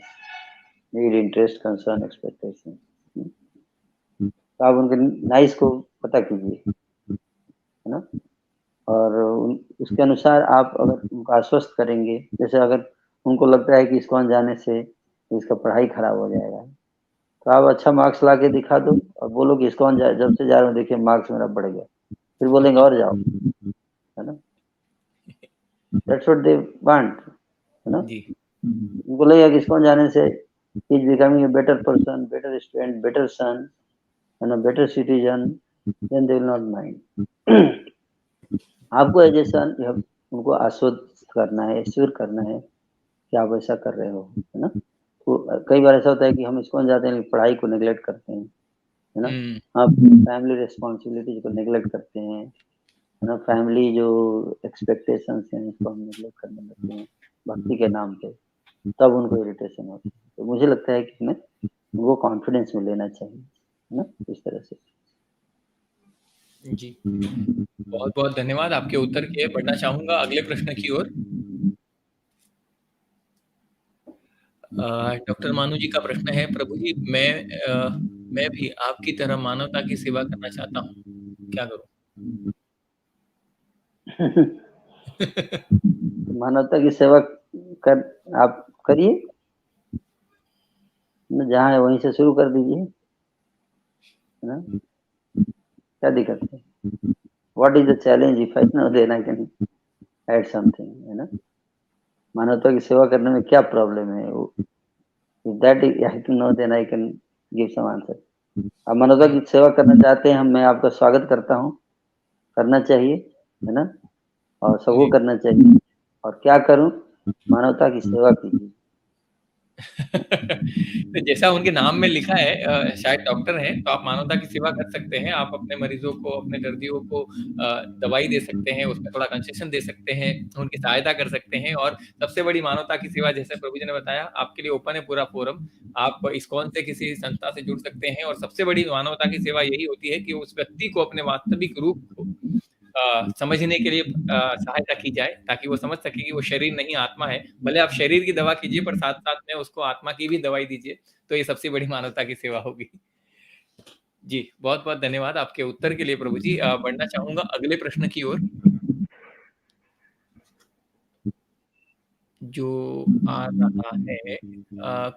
need, interest, concern, expectation. तो आप उनके नाइस को पता कीजिए, है ना। और उसके अनुसार आप अगर उनको आश्वस्त करेंगे, जैसे अगर उनको लगता है कि इस्कॉन जाने से इसका पढ़ाई खराब हो जाएगा, तो आप अच्छा मार्क्स ला के दिखा दो और बोलो कि इस्कॉन जब से जा रहा हूँ देखिए मार्क्स मेरा बढ़ गया, फिर बोलेंगे और जाओ, है ना। दैट्स व्हाट दे वांट, है ना। जी उनको लगेगा कि इस्कॉन जाने से ही is becoming a better person, better student, better son, है ना, better citizen, then they will not mind. आपको एज ए सन उनको आश्वस्त करना है, एश्योर करना है कि आप ऐसा कर रहे हो, है ना। तो कई बार ऐसा होता है कि हम इस्कॉन जाते हैं पढ़ाई को नेग्लेक्ट करते हैं, है ना। आप फैमिली रिस्पॉन्सिबिलिटीज को नेग्लेक्ट करते हैं, है ना, फैमिली जो एक्सपेक्टेशंस हैं उसको हम नेग्लेक्ट करने लगते हैं भक्ति के नाम पे, तब उनको इरिटेशन होती है। तो मुझे लगता है कि हमें उनको कॉन्फिडेंस में लेना चाहिए, है ना, इस तरह से। जी बहुत बहुत धन्यवाद आपके उत्तर के। बढ़ना चाहूंगा अगले प्रश्न की ओर। डॉक्टर मानू जी का प्रश्न है, प्रभु जी मैं भी आपकी तरह मानवता की सेवा करना चाहता हूँ, क्या करूँ? मानवता की सेवा कर आप करिए, जहाँ है वहीं से शुरू कर दीजिए, है ना, क्या दिक्कत है। What is the challenge if I know then I can add something, है ना। मानवता की सेवा करने में क्या प्रॉब्लम है, if that I can know then I can give some answer. आप मानवता की सेवा करना चाहते हैं, मैं आपका स्वागत करता हूँ, करना चाहिए, है ना, और सबको जी करना चाहिए। और क्या करूँ, मानवता की सेवा कीजिए। तो जैसा उनके नाम में लिखा है, शायद डॉक्टर हैं, तो आप मानवता की सेवा कर सकते हैं। आप अपने मरीजों को, अपने दर्दियों को दवाई दे सकते हैं, उसमें थोड़ा कंसेशन दे सकते हैं, उनकी सहायता कर सकते हैं। और सबसे बड़ी मानवता की सेवा, जैसे प्रभु जी ने बताया, आपके लिए ओपन है पूरा फोरम। आप इस्कॉन से किसी संस्था से जुड़ सकते हैं। और सबसे बड़ी मानवता की सेवा यही होती है कि उस व्यक्ति को अपने वास्तविक रूप को समझने के लिए सहायता की जाए, ताकि वो समझ सके कि वो शरीर नहीं आत्मा है। भले आप शरीर की दवा कीजिए, पर साथ साथ में उसको आत्मा की भी दवाई दीजिए, तो ये सबसे बड़ी मानवता की सेवा होगी। जी बहुत बहुत धन्यवाद आपके उत्तर के लिए प्रभु जी। बढ़ना चाहूंगा अगले प्रश्न की ओर, जो आ रहा है।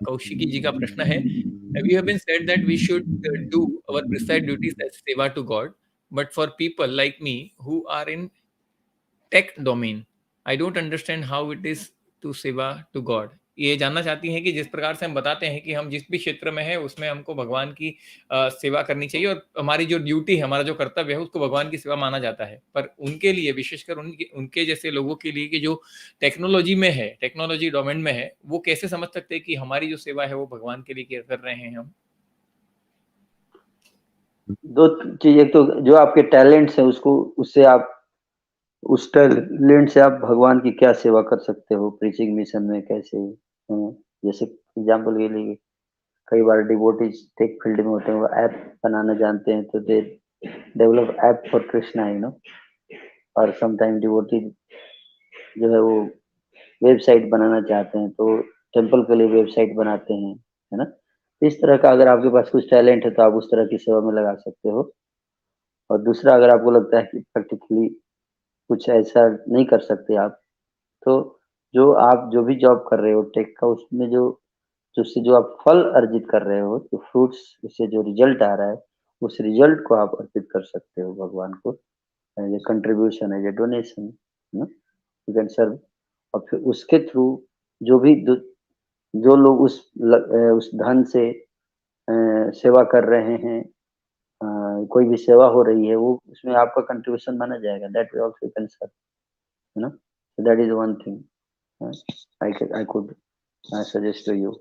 कौशिकी जी का प्रश्न है, we have been said that we should do our prescribed duties as seva to God, but for people like me who are in tech domain, I don't understand how it is to seva to God. ये जानना चाहती हैं कि जिस प्रकार से हम बताते हैं कि हम जिस भी क्षेत्र में हैं उसमें हमको भगवान की सेवा करनी चाहिए, और हमारी जो ड्यूटी है, हमारा जो कर्तव्य है, उसको भगवान की सेवा माना जाता है। पर उनके लिए, विशेषकर उनके जैसे लोगों के लिए कि जो टेक्नोलॉजी में है, टेक्नोलॉजी डोमेन में है, वो कैसे समझ सकते हैं कि हमारी जो सेवा है वो भगवान के लिए कर रहे हैं हम? दो चीज, एक तो जो आपके टैलेंट्स है उसको, उससे आप उस टैलेंट से आप भगवान की क्या सेवा कर सकते हो प्रीचिंग मिशन में, कैसे, जैसे एग्जाम्पल के लिए कई बार डिवोटीज टेक फील्ड में होते हैं, वो ऐप बनाना जानते हैं, तो they develop app for Krishna, you know. और समटाइम डिवोटी जो है वो वेबसाइट बनाना चाहते हैं, तो टेम्पल के लिए वेबसाइट बनाते हैं, है ना। इस तरह का अगर आपके पास कुछ टैलेंट है तो आप उस तरह की सेवा में लगा सकते हो। और दूसरा, अगर आपको लगता है कि प्रैक्टिकली कुछ ऐसा नहीं कर सकते आप, तो जो आप जो भी जॉब कर रहे हो टेक का, उसमें जो उससे जो आप फल अर्जित कर रहे हो, जो फ्रूट्स, उससे जो रिजल्ट आ रहा है, उस रिजल्ट को आप अर्पित कर सकते हो भगवान को, as a contribution, as a donation, है ना, यू कैन सर्व। और फिर उसके थ्रू जो भी जो लोग उस धन से सेवा कर रहे हैं, कोई भी सेवा हो रही है, वो उसमें आपका कंट्रीब्यूशन माना जाएगा, that way also can serve, है ना। That is one thing I could suggest to you.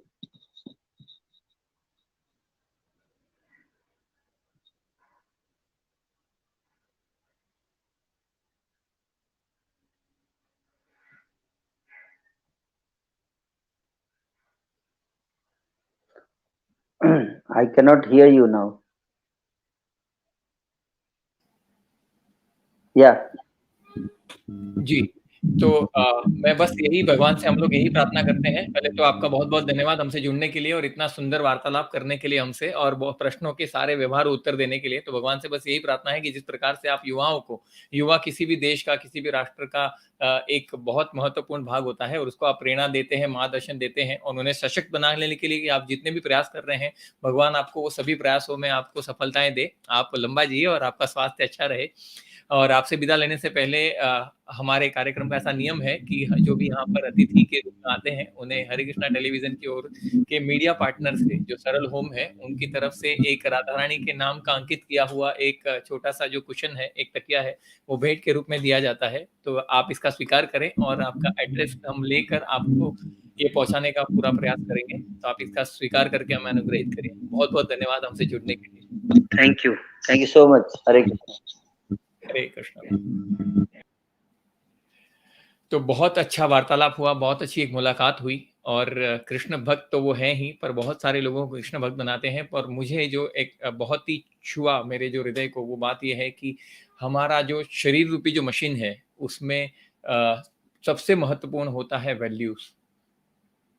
I cannot hear you now. Yeah. जी तो मैं बस यही भगवान से हम लोग यही प्रार्थना करते हैं। पहले तो आपका बहुत-बहुत धन्यवाद हमसे जुड़ने के लिए और इतना सुंदर वार्तालाप करने के लिए हमसे और वो प्रश्नों के सारे व्यवहारू उत्तर देने के लिए। तो भगवान से बस यही प्रार्थना है कि जिस प्रकार से आप युवाओं को युवा किसी भी देश का, किसी भी राष्ट्र का एक बहुत महत्वपूर्ण भाग होता है और उसको आप प्रेरणा देते हैं, मार्गदर्शन देते हैं और उन्हें सशक्त बनाने के लिए कि आप जितने भी प्रयास कर रहे हैं, भगवान आपको वो सभी प्रयासों में आपको सफलताएँ दे। आप लंबा जिए और आपका स्वास्थ्य अच्छा रहे। और आपसे विदा लेने से पहले हमारे कार्यक्रम का ऐसा नियम है कि जो भी यहाँ पर अतिथि के रूप में आते हैं, उन्हें हरे कृष्णा टेलीविज़न की ओर के मीडिया पार्टनर से, जो सरल होम है, उनकी तरफ से एक राधा रानी के नाम का अंकित किया हुआ एक छोटा-सा जो कुशन है, एक तकिया है, वो भेंट के रूप में दिया जाता है। तो आप इसका स्वीकार करें और आपका एड्रेस हम लेकर आपको ये पहुँचाने का पूरा प्रयास करेंगे। तो आप इसका स्वीकार करके हमें अनुग्रहित करिए। बहुत-बहुत धन्यवाद हमसे जुड़ने के लिए। Thank you so much. Hare Krishna. Hare Krishna. तो बहुत अच्छा वार्तालाप हुआ, बहुत अच्छी एक मुलाकात हुई और कृष्ण भक्त तो वो हैं ही, पर बहुत सारे लोगों को कृष्ण भक्त बनाते हैं। पर मुझे जो एक बहुत ही छुआ मेरे जो हृदय को, वो बात ये है कि हमारा जो शरीर रूपी जो मशीन है, उसमें सबसे महत्वपूर्ण होता है वैल्यूज़।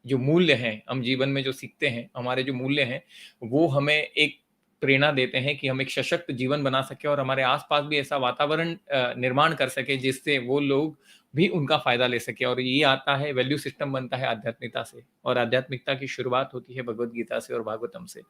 जो मूल्य हैं, हम जीवन में जो सीखते हैं, हमारे जो मूल्य हैं, वो हमें एक प्रेरणा देते हैं कि हम एक सशक्त जीवन बना सकें और हमारे आस-पास भी ऐसा वातावरण निर्माण कर सकें, जिससे वो लोग भी उनका फ़ायदा ले सकें और ये आता है वैल्यू सिस्टम बनता है आध्यात्मिकता से और आध्यात्मिकता की शुरुआत होती है भगवद गीता से और भागवतम से।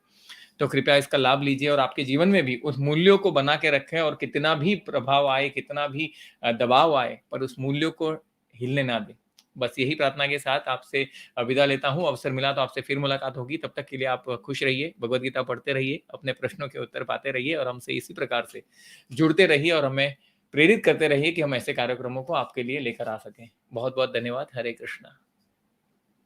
तो कृपया इसका लाभ लीजिए और आपके जीवन में भी उस मूल्यों को बना के रखें और कितना भी प्रभाव आए, कितना भी दबाव आए, पर उस मूल्यों को हिलने ना दें। बस यही प्रार्थना के साथ आपसे विदा लेता हूँ। अवसर मिला तो आपसे फिर मुलाकात होगी। तब तक के लिए आप खुश रहिए, भगवद गीता पढ़ते रहिए, अपने प्रश्नों के उत्तर पाते रहिए और हमसे इसी प्रकार से जुड़ते रहिए और हमें प्रेरित करते रहिए कि हम ऐसे कार्यक्रमों को आपके लिए लेकर आ सकें। बहुत-बहुत धन्यवाद। हरे कृष्णा।